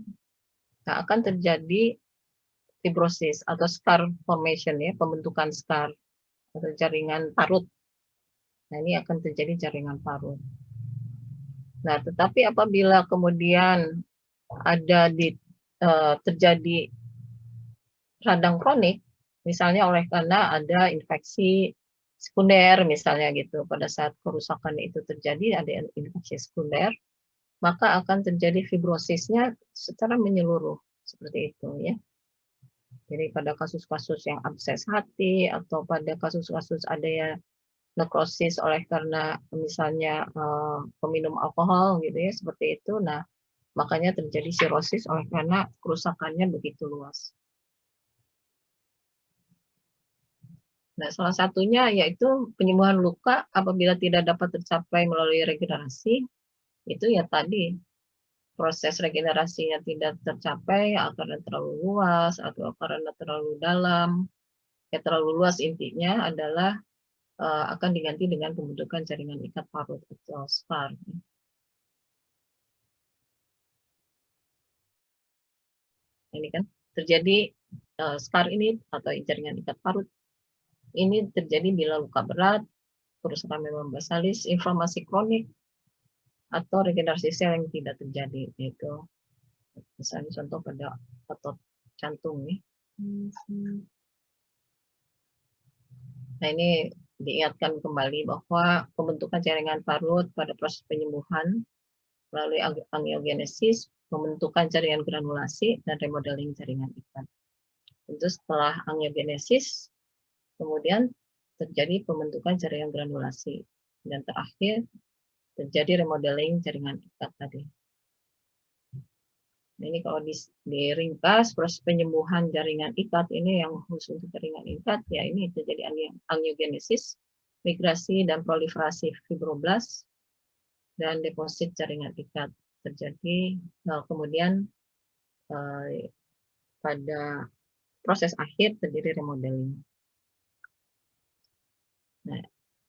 nah akan terjadi fibrosis atau scar formation ya, pembentukan scar atau jaringan parut. Nah, ini akan terjadi jaringan parut. Nah, tetapi apabila kemudian ada terjadi radang kronik, misalnya oleh karena ada infeksi sekunder misalnya gitu, pada saat kerusakan itu terjadi ada infeksi sekunder, maka akan terjadi fibrosisnya secara menyeluruh seperti itu ya. Jadi pada kasus-kasus yang abses hati atau pada kasus-kasus ada ya nekrosis oleh karena misalnya peminum alkohol gitu ya seperti itu, nah makanya terjadi sirosis oleh karena kerusakannya begitu luas. Nah, salah satunya yaitu penyembuhan luka apabila tidak dapat tercapai melalui regenerasi, itu ya tadi proses regenerasinya tidak tercapai karena terlalu luas atau karena terlalu dalam, Ya, terlalu luas, intinya adalah akan diganti dengan pembentukan jaringan ikat parut atau SCAR. Ini kan terjadi SCAR ini atau jaringan ikat parut ini terjadi bila luka berat, kerusakan membrana basalis, inflamasi kronik, atau regenerasi sel yang tidak terjadi, yaitu misalnya contoh pada otot jantung nih. Nah, ini diingatkan kembali bahwa pembentukan jaringan parut pada proses penyembuhan melalui angiogenesis, pembentukan jaringan granulasi, dan remodeling jaringan ikat. Tentu setelah angiogenesis, kemudian terjadi pembentukan jaringan granulasi, dan terakhir terjadi remodeling jaringan ikat tadi. Nah, ini kalau diringkas, proses penyembuhan jaringan ikat ini yang khusus untuk jaringan ikat, ya ini terjadi angiogenesis, migrasi dan proliferasi fibroblast, dan deposit jaringan ikat terjadi. Nah, kemudian pada proses akhir terjadi remodeling. Nah,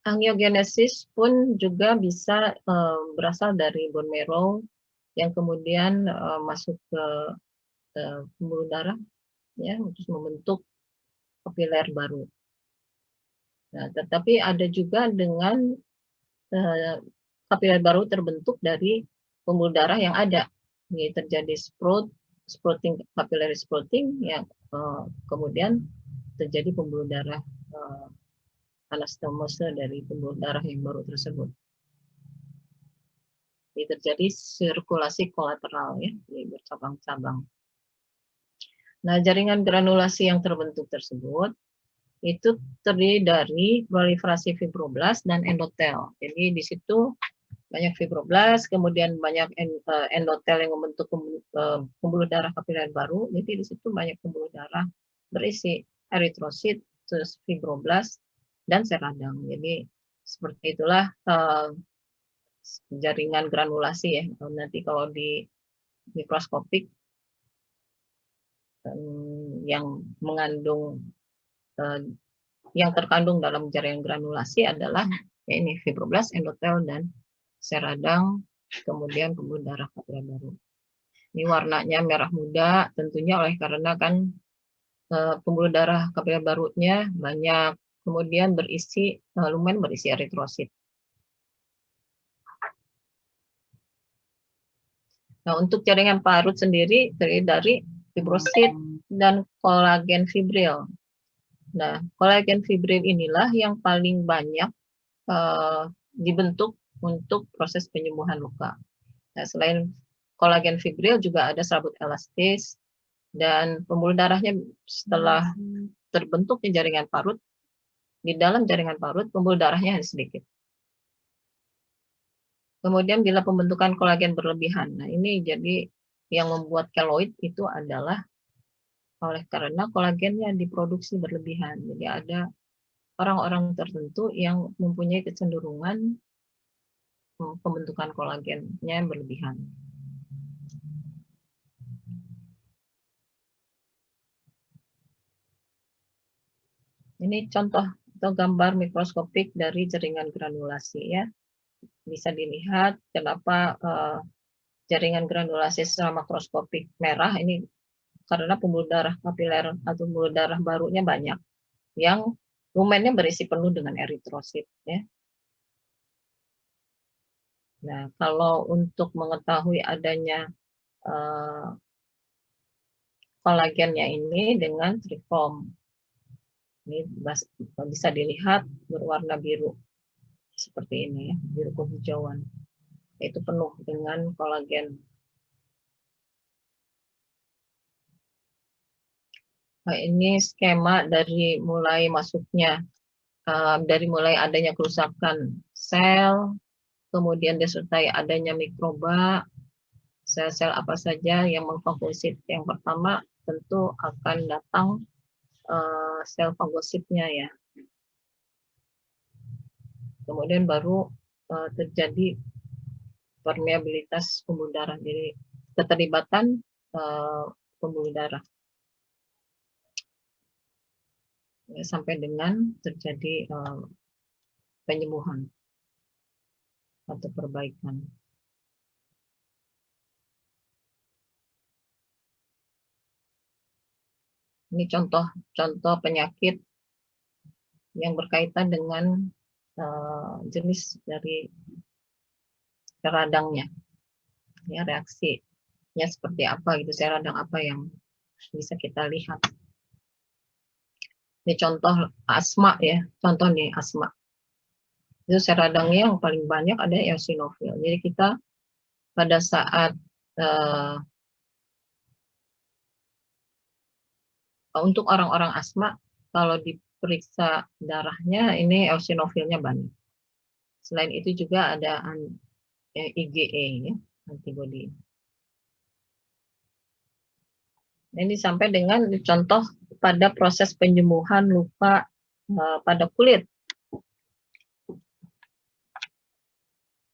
angiogenesis pun juga bisa berasal dari bone marrow yang kemudian masuk ke pembuluh darah, ya, untuk membentuk kapiler baru. Nah, tetapi ada juga dengan kapiler baru terbentuk dari pembuluh darah yang ada. Ini terjadi sprouting, capillary sprouting, yang kemudian terjadi pembuluh darah anastomose dari pembuluh darah yang baru tersebut. Ini terjadi sirkulasi kolateral, ya, di bercabang-cabang. Nah, jaringan granulasi yang terbentuk tersebut itu terdiri dari proliferasi fibroblast dan endotel. Jadi di situ banyak fibroblast, kemudian banyak endotel yang membentuk pembuluh darah kapiler baru. Jadi di situ banyak pembuluh darah berisi eritrosit, terus fibroblast, dan sel radang. Jadi seperti itulah jaringan granulasi, ya. Nanti kalau di mikroskopik yang mengandung yang terkandung dalam jaringan granulasi adalah ya ini fibroblast, endotel, dan sel radang, kemudian pembuluh darah kapiler baru. Ini warnanya merah muda, tentunya oleh karena kan pembuluh darah kapiler barunya banyak, kemudian berisi lumen berisi eritrosit. Nah, untuk jaringan parut sendiri terdiri dari fibrosit dan kolagen fibril. Nah, kolagen fibril inilah yang paling banyak dibentuk untuk proses penyembuhan luka. Nah, selain kolagen fibril juga ada serabut elastis, dan pembuluh darahnya setelah terbentuknya jaringan parut, di dalam jaringan parut pembuluh darahnya hanya sedikit. Kemudian bila pembentukan kolagen berlebihan, nah ini jadi yang membuat keloid itu adalah oleh karena kolagennya diproduksi berlebihan. Jadi ada orang-orang tertentu yang mempunyai kecenderungan pembentukan kolagennya berlebihan. Ini contoh atau gambar mikroskopik dari jaringan granulasi, ya. Bisa dilihat kenapa jaringan granulasi secara makroskopik merah ini karena pembuluh darah kapiler atau pembuluh darah barunya banyak yang lumennya berisi penuh dengan eritrosit, ya. Nah, kalau untuk mengetahui adanya kolagennya ini dengan trifom, ini bisa dilihat berwarna biru seperti ini, ya, biru kehijauan, yaitu penuh dengan kolagen. Nah, ini skema dari mulai masuknya, dari mulai adanya kerusakan sel, kemudian disertai adanya mikroba, sel-sel apa saja yang mengfagosit. Yang pertama tentu akan datang sel fagositnya, ya. Kemudian baru terjadi permeabilitas pembuluh darah, jadi keterlibatan pembuluh darah. ya, sampai dengan terjadi penyembuhan atau perbaikan. Ini contoh penyakit yang berkaitan dengan jenis dari radangnya, ya, reaksinya seperti apa gitu, radang apa yang bisa kita lihat. Ini contoh asma ya, contoh nih asma. Itu radangnya yang paling banyak ada eosinofil. Jadi kita pada saat untuk orang-orang asma, kalau diperiksa darahnya ini eosinofilnya banyak. Selain itu juga ada IgE ya, antibody. Ini sampai dengan contoh pada proses penyembuhan luka pada kulit.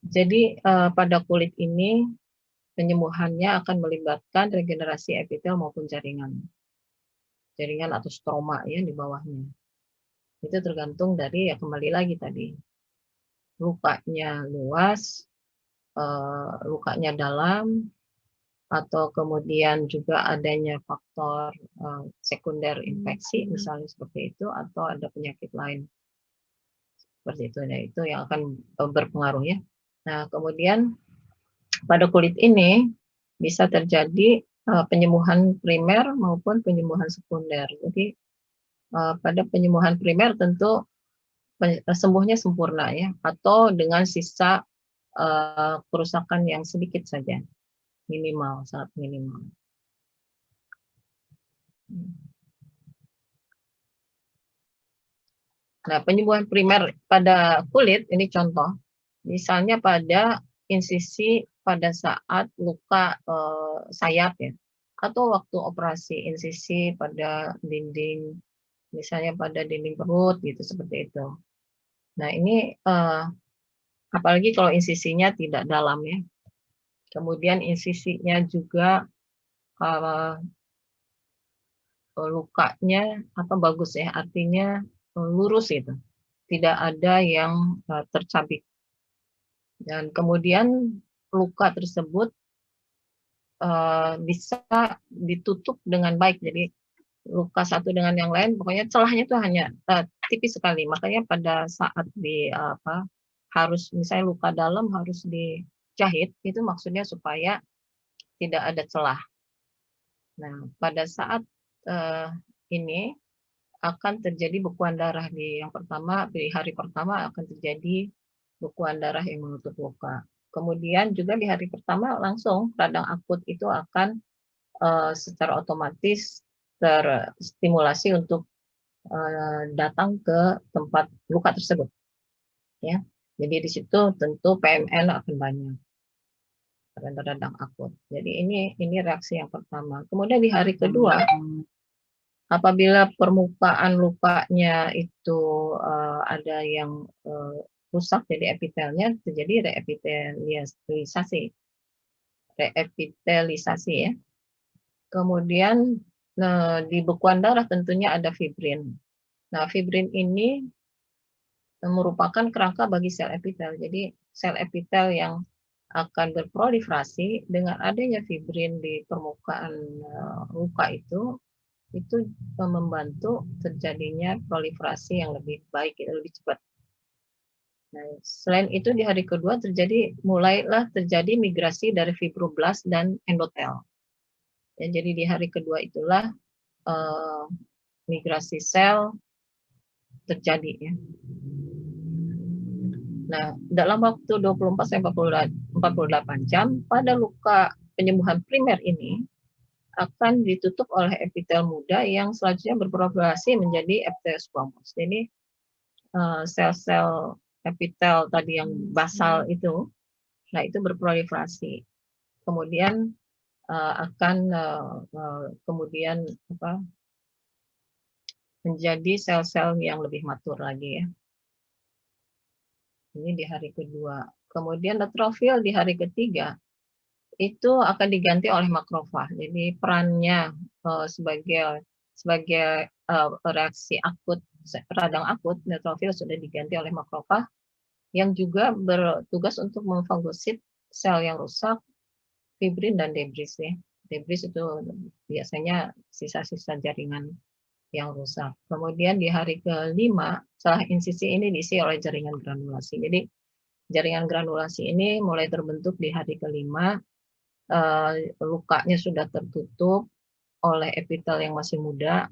Jadi pada kulit ini penyembuhannya akan melibatkan regenerasi epitel maupun jaringan atau stroma ya di bawahnya. Itu tergantung dari, ya kembali lagi tadi, lukanya luas, lukanya dalam, atau kemudian juga adanya faktor sekunder infeksi misalnya seperti itu, atau ada penyakit lain seperti itu. Nah, itu yang akan berpengaruh ya. Nah, kemudian pada kulit ini bisa terjadi penyembuhan primer maupun penyembuhan sekunder. Jadi pada penyembuhan primer tentu sembuhnya sempurna ya, atau dengan sisa kerusakan yang sedikit saja, minimal, sangat minimal. Nah, penyembuhan primer pada kulit ini contoh, misalnya pada insisi pada saat luka sayat ya, atau waktu operasi insisi pada dinding, misalnya pada dinding perut gitu, seperti itu. Nah, ini apalagi kalau insisinya tidak dalam ya. Kemudian insisinya juga lukanya bagus ya, artinya lurus itu, tidak ada yang tercabik. Dan kemudian luka tersebut bisa ditutup dengan baik, jadi luka satu dengan yang lain, pokoknya celahnya itu hanya tipis sekali. Makanya pada saat harus misalnya luka dalam harus dijahit, itu maksudnya supaya tidak ada celah. Nah, pada saat ini akan terjadi bekuan darah di hari pertama akan terjadi bekuan darah yang menutup luka. Kemudian juga di hari pertama langsung radang akut itu akan secara otomatis terstimulasi untuk datang ke tempat luka tersebut, ya. Jadi di situ tentu PMN akan banyak, radang akut. Jadi ini reaksi yang pertama. Kemudian di hari kedua, apabila permukaan lukanya itu ada yang rusak, jadi epitelnya terjadi reepitelisasi ya. Kemudian di bekuan darah tentunya ada fibrin. Nah, fibrin ini merupakan kerangka bagi sel epitel. Jadi sel epitel yang akan berproliferasi dengan adanya fibrin di permukaan luka itu membantu terjadinya proliferasi yang lebih baik, lebih cepat. Nah, selain itu di hari kedua mulailah terjadi migrasi dari fibroblast dan endotel. Ya, jadi di hari kedua itulah migrasi sel terjadi ya. Nah, dalam waktu 24-48 jam pada luka penyembuhan primer ini akan ditutup oleh epitel muda yang selanjutnya berproliferasi menjadi epitel squamous. Jadi sel-sel epitel tadi yang basal itu, nah itu berproliferasi. Kemudian akan kemudian menjadi sel-sel yang lebih matur lagi ya. Ini di hari kedua. Kemudian neutrofil di hari ketiga itu akan diganti oleh makrofag. Jadi perannya sebagai sebagai reaksi akut, radang akut, neutrofil sudah diganti oleh makrofag yang juga bertugas untuk memfagosit sel yang rusak, fibrin dan debris ya. Debris itu biasanya sisa-sisa jaringan yang rusak. Kemudian di hari ke-5, setelah insisi ini diisi oleh jaringan granulasi. Jadi jaringan granulasi ini mulai terbentuk di hari ke-5, lukanya sudah tertutup oleh epitel yang masih muda.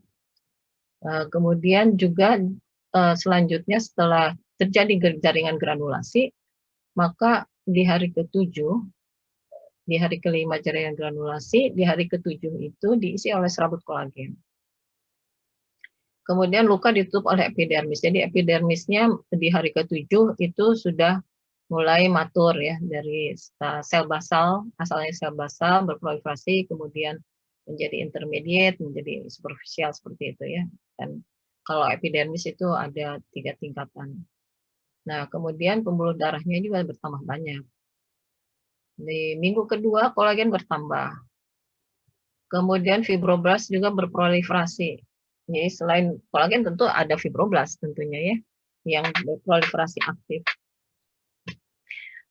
Kemudian juga selanjutnya setelah terjadi jaringan granulasi, maka di hari ke-7, di hari ke-5 jaringan granulasi, di hari ke-7 itu diisi oleh serabut kolagen. Kemudian luka ditutup oleh epidermis. Jadi epidermisnya di hari ke-7 itu sudah mulai matur ya, dari sel basal, asalnya sel basal berproliferasi, kemudian menjadi intermediate, menjadi superficial seperti itu ya. Dan kalau epidermis itu ada 3 tingkatan. Nah, kemudian pembuluh darahnya juga bertambah banyak. Di minggu kedua kolagen bertambah. Kemudian fibroblast juga berproliferasi. Jadi selain kolagen tentu ada fibroblast tentunya ya, yang berproliferasi aktif.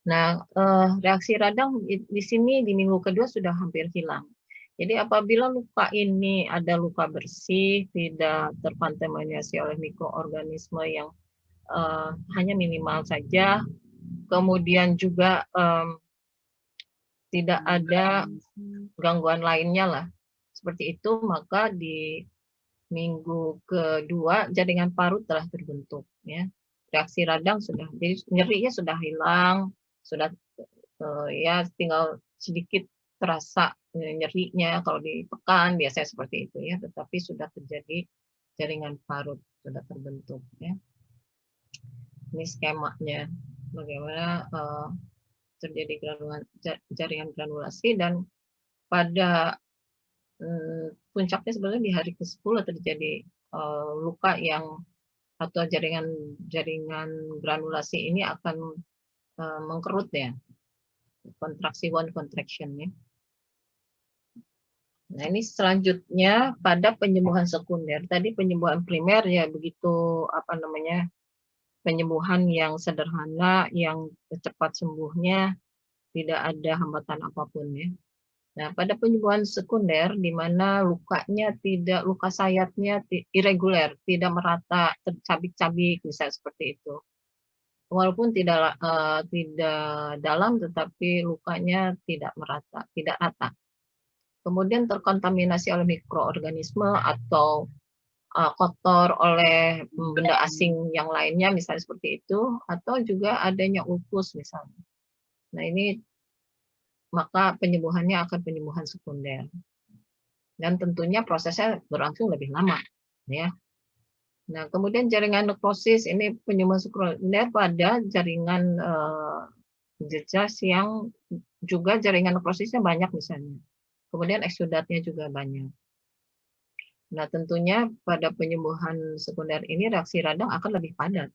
Nah, reaksi radang di sini di minggu kedua sudah hampir hilang. Jadi apabila luka ini ada luka bersih, tidak terkontaminasi oleh mikroorganisme yang hanya minimal saja, kemudian juga tidak ada gangguan lainnya lah, seperti itu, maka di minggu kedua jaringan parut telah terbentuk ya. Reaksi radang sudah, jadi nyerinya sudah hilang, sudah ya tinggal sedikit terasa nyerinya kalau ditekan biasanya seperti itu ya, tetapi sudah terjadi jaringan parut sudah terbentuk ya. Ini skemanya bagaimana terjadi jaringan granulasi, dan pada puncaknya sebenarnya di hari ke-10 terjadi luka yang atau jaringan granulasi ini akan mengkerut ya, kontraksi one contraction ya. Nah, ini selanjutnya pada penyembuhan sekunder. Tadi penyembuhan primer ya begitu apa namanya, penyembuhan yang sederhana, yang cepat sembuhnya, tidak ada hambatan apapun ya. Nah, pada penyembuhan sekunder di mana lukanya tidak, luka sayatnya irregular, tidak merata, tercabik-cabik misalnya seperti itu. Walaupun tidak dalam, tetapi lukanya tidak merata, tidak rata. Kemudian terkontaminasi oleh mikroorganisme atau kotor oleh benda asing yang lainnya, misalnya seperti itu, atau juga adanya ulkus misalnya. Nah, ini maka penyembuhannya akan penyembuhan sekunder. Dan tentunya prosesnya berlangsung lebih lama ya. Nah, kemudian jaringan nekrosis ini penyembuhan sekunder pada jaringan jejas yang juga jaringan nekrosisnya banyak misalnya. Kemudian eksudatnya juga banyak. Nah, tentunya pada penyembuhan sekunder ini reaksi radang akan lebih padat.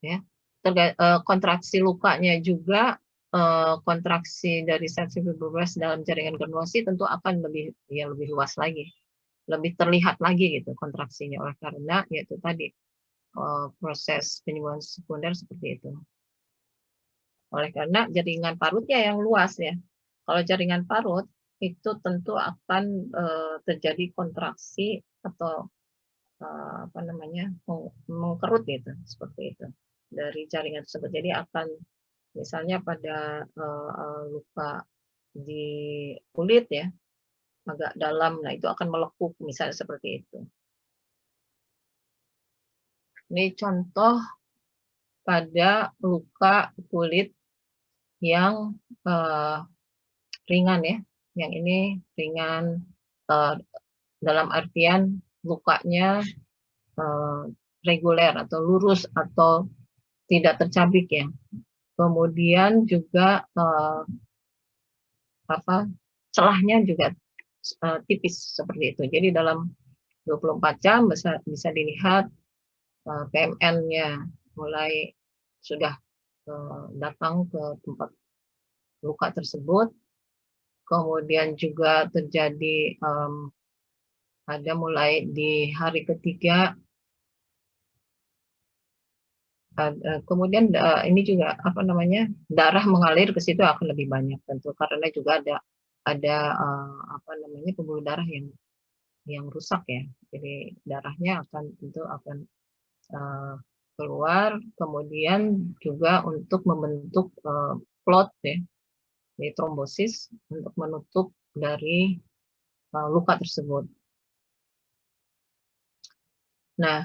Ya. Kontraksi lukanya juga, kontraksi dari sel fibroblast dalam jaringan granulasi tentu akan lebih luas lagi, lebih terlihat lagi gitu kontraksinya, oleh karena yaitu tadi proses penyembuhan sekunder seperti itu. Oleh karena jaringan parutnya yang luas ya. Kalau jaringan parut itu tentu akan terjadi kontraksi atau apa namanya, mengkerut gitu, seperti itu dari jaringan tersebut. Jadi akan misalnya pada luka di kulit ya, agak dalam, nah itu akan melekuk misalnya seperti itu. Ini contoh pada luka kulit yang ringan ya. Yang ini ringan dalam artian lukanya reguler atau lurus atau tidak tercabik ya. Kemudian juga celahnya juga tipis seperti itu. Jadi dalam 24 jam bisa dilihat PMN-nya mulai sudah datang ke tempat luka tersebut. Kemudian juga terjadi Ada mulai di hari ketiga, kemudian ini juga apa namanya, darah mengalir ke situ akan lebih banyak tentu karena juga ada apa namanya, pembuluh darah yang rusak ya. Jadi darahnya akan tentu akan keluar, kemudian juga untuk membentuk clot ya, di trombosis untuk menutup dari luka tersebut. Nah,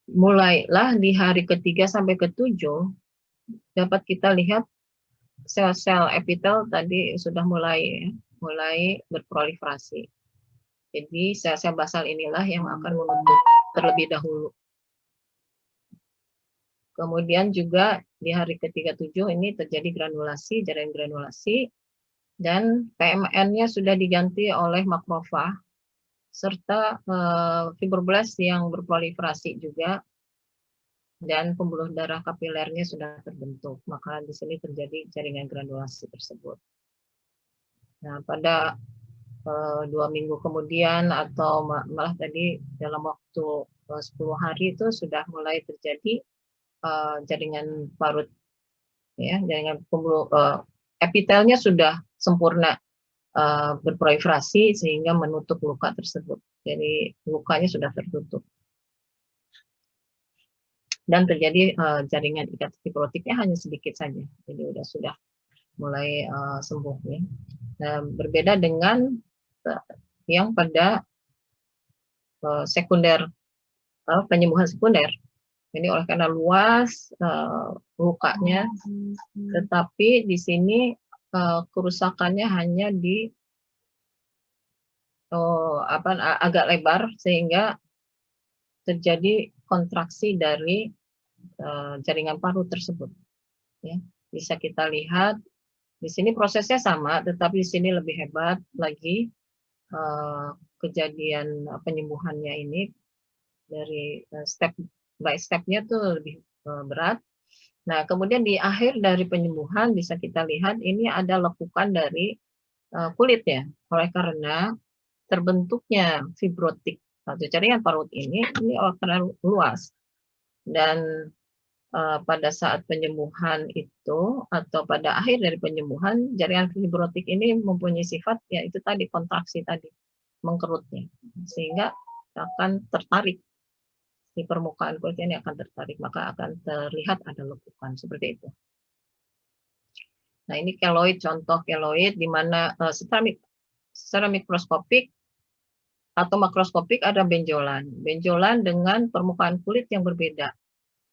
mulailah di hari ketiga sampai ketujuh dapat kita lihat sel-sel epitel tadi sudah mulai berproliferasi. Jadi sel-sel basal inilah yang akan menutup terlebih dahulu. Kemudian juga di hari ketiga-7 ini terjadi granulasi, jaringan granulasi, dan PMN-nya sudah diganti oleh makrofag, serta fibroblast yang berproliferasi juga, dan pembuluh darah kapilernya sudah terbentuk. Maka di sini terjadi jaringan granulasi tersebut. Nah, pada 2 minggu kemudian atau malah tadi dalam waktu 10 hari itu sudah mulai terjadi jaringan parut, ya, jaringan pembuluh epitelnya sudah sempurna berproliferasi sehingga menutup luka tersebut. Jadi lukanya sudah tertutup. Dan terjadi jaringan ikat fibrotiknya hanya sedikit saja. Jadi sudah mulai sembuh ya. Nah, berbeda dengan yang pada sekunder, penyembuhan sekunder. Ini oleh karena luas lukanya, tetapi di sini kerusakannya hanya di agak lebar sehingga terjadi kontraksi dari jaringan parut tersebut. Ya, bisa kita lihat di sini prosesnya sama, tetapi di sini lebih hebat lagi kejadian penyembuhannya ini dari step by step-nya tuh lebih berat. Nah, kemudian di akhir dari penyembuhan bisa kita lihat ini ada lekukan dari kulit ya, oleh karena terbentuknya fibrotik atau jaringan parut ini oleh karena luas. Dan pada saat penyembuhan itu atau pada akhir dari penyembuhan, jaringan fibrotik ini mempunyai sifat yaitu tadi kontraksi tadi, mengkerutnya, sehingga akan tertarik di permukaan kulit ini akan tertarik, maka akan terlihat ada lekukan seperti itu. Nah, ini keloid, contoh keloid di mana secara mikroskopik atau makroskopik ada benjolan. Benjolan dengan permukaan kulit yang berbeda.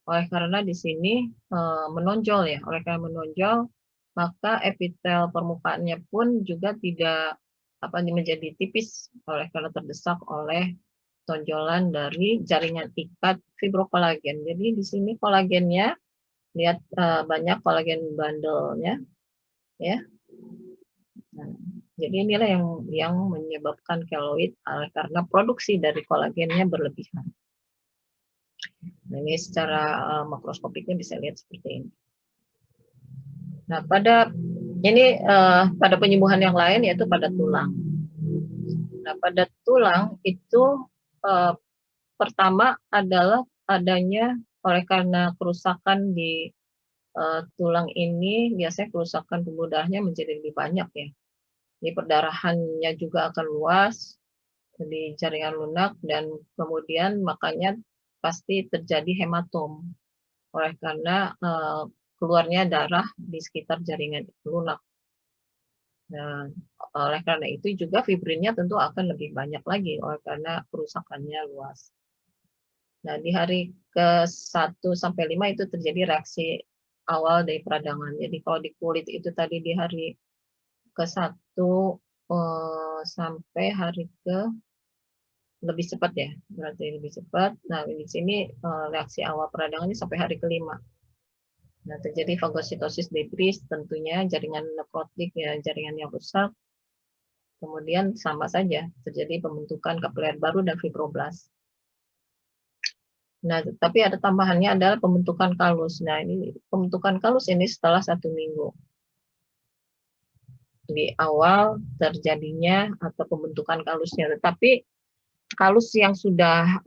Oleh karena di sini menonjol ya, oleh karena menonjol, maka epitel permukaannya pun juga tidak menjadi tipis oleh karena terdesak oleh tonjolan dari jaringan ikat fibrokolagen. Jadi di sini kolagennya, lihat banyak kolagen bandelnya, ya. Nah, jadi inilah yang menyebabkan keloid karena produksi dari kolagennya berlebihan. Nah, ini secara makroskopiknya bisa lihat seperti ini. Nah, pada penyembuhan yang lain yaitu pada tulang. Nah, pada tulang itu pertama adalah adanya oleh karena kerusakan di tulang ini, biasanya kerusakan pembuluh darahnya menjadi lebih banyak ya. Jadi perdarahannya juga akan luas di jaringan lunak dan kemudian makanya pasti terjadi hematom oleh karena keluarnya darah di sekitar jaringan lunak. Nah, oleh karena itu juga fibrinnya tentu akan lebih banyak lagi oleh karena kerusakannya luas. Nah, di hari ke-1 sampai 5 itu terjadi reaksi awal dari peradangan. Jadi kalau di kulit itu tadi di hari ke-1 sampai hari ke lebih cepat ya, berarti lebih cepat. Nah, di sini reaksi awal peradangannya sampai hari ke-5. Nah, terjadi fagositosis debris, tentunya jaringan nekrotik ya, jaringan yang rusak. Kemudian sama saja terjadi pembentukan kapiler baru dan fibroblast. Nah, tapi ada tambahannya adalah pembentukan kalus. Nah, ini pembentukan kalus ini setelah 1 minggu. di awal terjadinya atau pembentukan kalusnya. Tetapi kalus yang sudah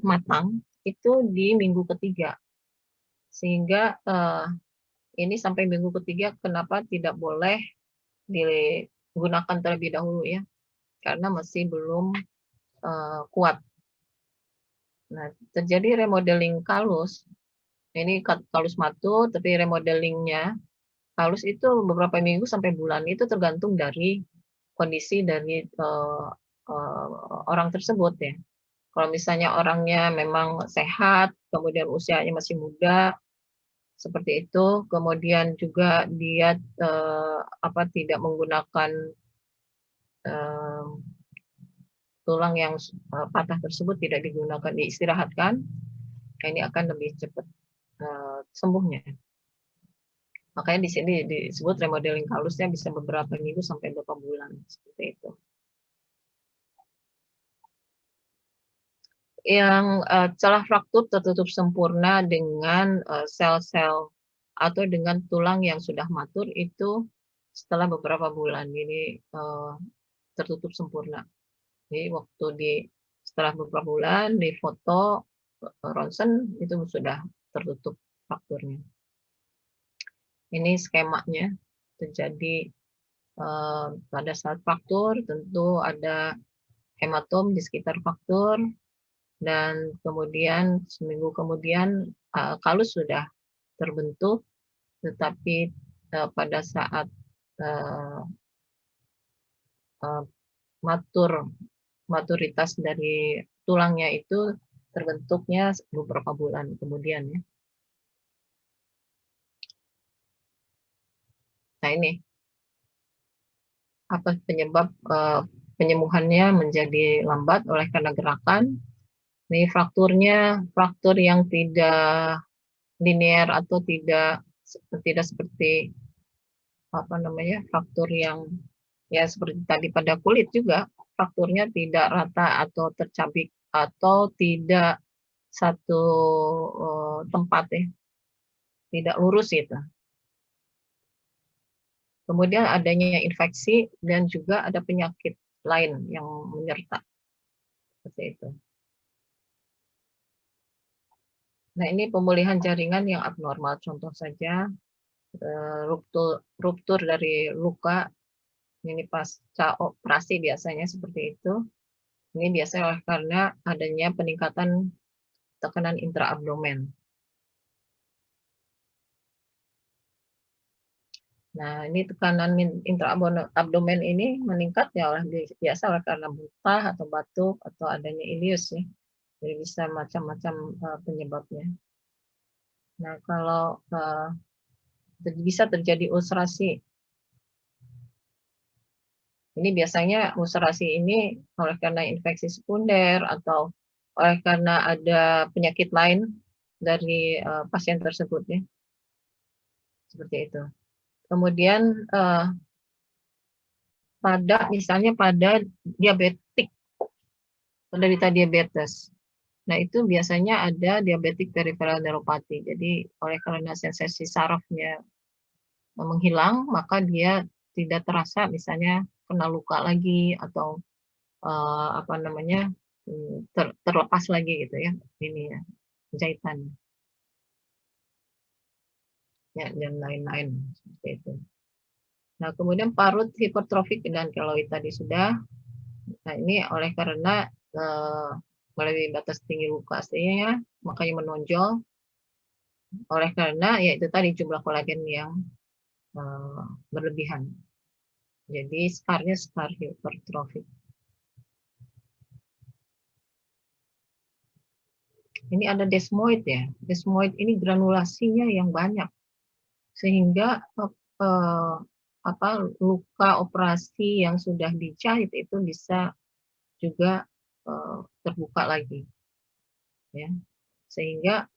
matang itu di minggu ketiga. Sehingga ini sampai minggu ketiga kenapa tidak boleh digunakan terlebih dahulu ya, karena masih belum kuat. Nah, terjadi remodeling kalus. Ini kalus matur, tapi remodelingnya kalus itu beberapa minggu sampai bulan, itu tergantung dari kondisi dari orang tersebut ya. Kalau misalnya orangnya memang sehat, kemudian usianya masih muda, seperti itu, kemudian juga dia tidak menggunakan tulang yang patah tersebut tidak digunakan, diistirahatkan, ini akan lebih cepat sembuhnya. Makanya di sini disebut remodeling kalusnya bisa beberapa minggu sampai beberapa bulan, seperti itu. Yang celah fraktur tertutup sempurna dengan sel-sel atau dengan tulang yang sudah matur itu setelah beberapa bulan ini tertutup sempurna. Jadi waktu setelah beberapa bulan di foto ronsen itu sudah tertutup frakturnya. Ini skemanya terjadi pada saat fraktur, tentu ada hematom di sekitar fraktur, dan kemudian seminggu kemudian kalus sudah terbentuk, tetapi pada saat maturitas dari tulangnya itu terbentuknya beberapa bulan kemudian ya. Nah ini apa penyebab penyembuhannya menjadi lambat oleh karena gerakan. Ini fraktur yang tidak linear atau tidak seperti fraktur yang ya seperti tadi pada kulit juga, frakturnya tidak rata atau tercabik atau tidak satu tempat ya, tidak lurus gitu. Kemudian adanya infeksi dan juga ada penyakit lain yang menyerta, seperti itu. Nah, ini pemulihan jaringan yang abnormal, contoh saja ruptur dari luka, ini pasca operasi biasanya seperti itu. Ini biasanya karena adanya peningkatan tekanan intraabdomen. Nah, ini tekanan intraabdomen ini meningkat ya biasa karena muntah atau batuk atau adanya ileus ya. Jadi bisa macam-macam penyebabnya. Nah, kalau bisa terjadi ulcerasi. Ini biasanya ulcerasi ini oleh karena infeksi sekunder atau oleh karena ada penyakit lain dari pasien tersebut ya. Seperti itu. Kemudian misalnya pada diabetik, penderita diabetes. Nah, itu biasanya ada diabetik peripheral neuropati. Jadi oleh karena sensasi sarafnya menghilang, maka dia tidak terasa misalnya kena luka lagi atau terlepas lagi gitu ya, ini ya, jahitan ya, dan lain-lain seperti itu. Nah, kemudian parut hipertrofik dan keloid tadi sudah. Nah, ini oleh karena melalui batas tinggi luka aslinya, makanya menonjol oleh karena yaitu tadi jumlah kolagen yang berlebihan. Jadi skarnya skar hipertrofik. Ini ada desmoid ya. Desmoid ini granulasinya yang banyak sehingga luka operasi yang sudah dijahit itu bisa juga terbuka lagi ya, sehingga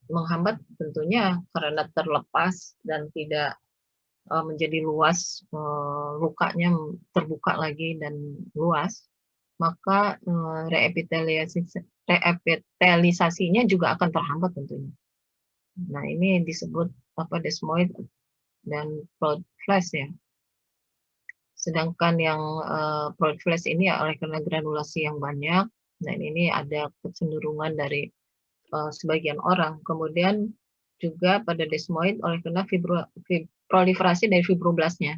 menghambat tentunya karena terlepas dan tidak menjadi luas, lukanya terbuka lagi dan luas, maka reepitelisasinya juga akan terhambat tentunya. Nah, ini disebut desmoid dan Proud flash ya. Sedangkan yang proliferasi ini ya oleh karena granulasi yang banyak, dan ini ada kecenderungan dari sebagian orang. Kemudian juga pada desmoid oleh karena proliferasi dari fibroblasnya.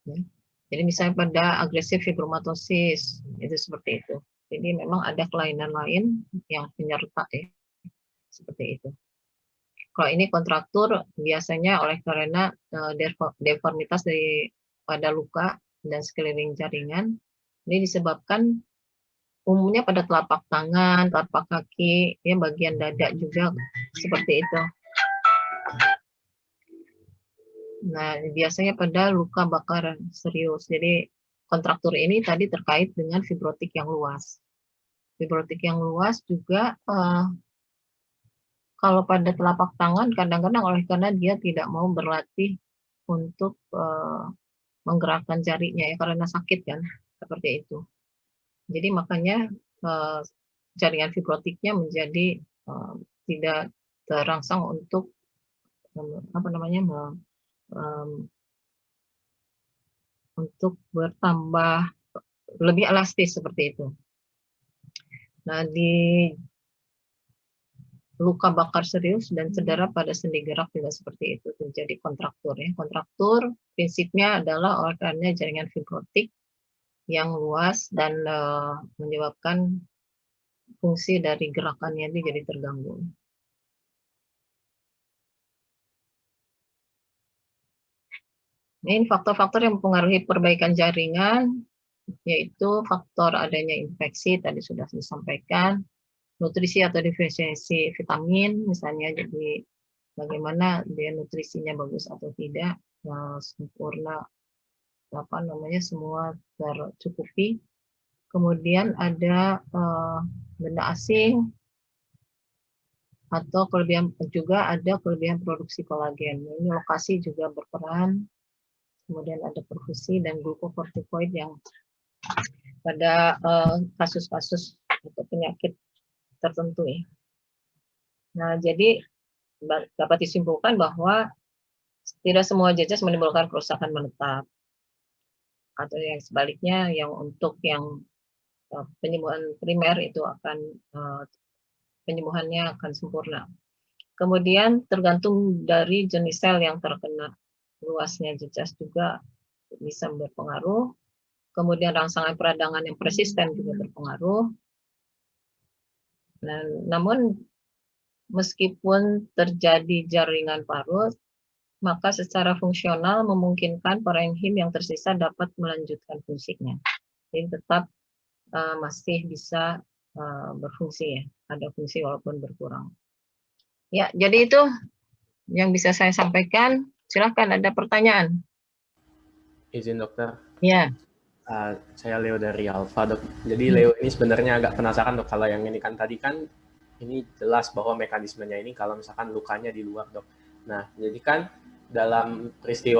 Ya. Jadi misalnya pada agresif fibromatosis, itu seperti itu. Jadi memang ada kelainan lain yang penyerta ya, seperti itu. Kalau ini kontraktur biasanya oleh karena deformitas pada luka dan sekeliling jaringan. Ini disebabkan umumnya pada telapak tangan, telapak kaki, ya bagian dada juga seperti itu. Nah, biasanya pada luka bakar serius. Jadi kontraktur ini tadi terkait dengan fibrotik yang luas. Fibrotik yang luas juga kalau pada telapak tangan kadang-kadang oleh karena dia tidak mau berlatih untuk menggerakkan jarinya ya karena sakit kan, seperti itu. Jadi makanya jaringan fibrotiknya menjadi tidak terangsang untuk untuk bertambah lebih elastis seperti itu. Nah, di luka bakar serius dan cedera pada sendi gerak juga seperti itu terjadi kontraktur ya. Kontraktur prinsipnya adalah oleh karena jaringan fibrotik yang luas dan menyebabkan fungsi dari gerakannya itu jadi terganggu. Ini faktor-faktor yang mempengaruhi perbaikan jaringan, yaitu faktor adanya infeksi, tadi sudah disampaikan, nutrisi atau defisiensi vitamin, misalnya jadi bagaimana dia nutrisinya bagus atau tidak, sempurna, semua tercukupi. Kemudian ada benda asing, atau kelebihan juga ada kelebihan produksi kolagen. Ini lokasi juga berperan. Kemudian ada perfusi dan glukokortikoid yang pada kasus-kasus atau penyakit tertentu ya. Nah, jadi dapat disimpulkan bahwa tidak semua jejas menimbulkan kerusakan menetap. Atau yang sebaliknya, yang untuk yang penyembuhan primer itu akan penyembuhannya akan sempurna. Kemudian tergantung dari jenis sel yang terkena. Luasnya jejas juga bisa berpengaruh. Kemudian rangsangan peradangan yang persisten juga berpengaruh. Nah, namun meskipun terjadi jaringan parut, maka secara fungsional memungkinkan parenkim yang tersisa dapat melanjutkan fungsinya. Jadi tetap masih bisa berfungsi ya, ada fungsi walaupun berkurang. Ya, jadi itu yang bisa saya sampaikan. Silakan ada pertanyaan. Izin dokter. Ya. Saya Leo dari Alfa, dok. Jadi Leo ini sebenarnya agak penasaran dok, kalau yang ini kan tadi kan ini jelas bahwa mekanismenya ini kalau misalkan lukanya di luar dok. Nah, jadi kan dalam peristiwa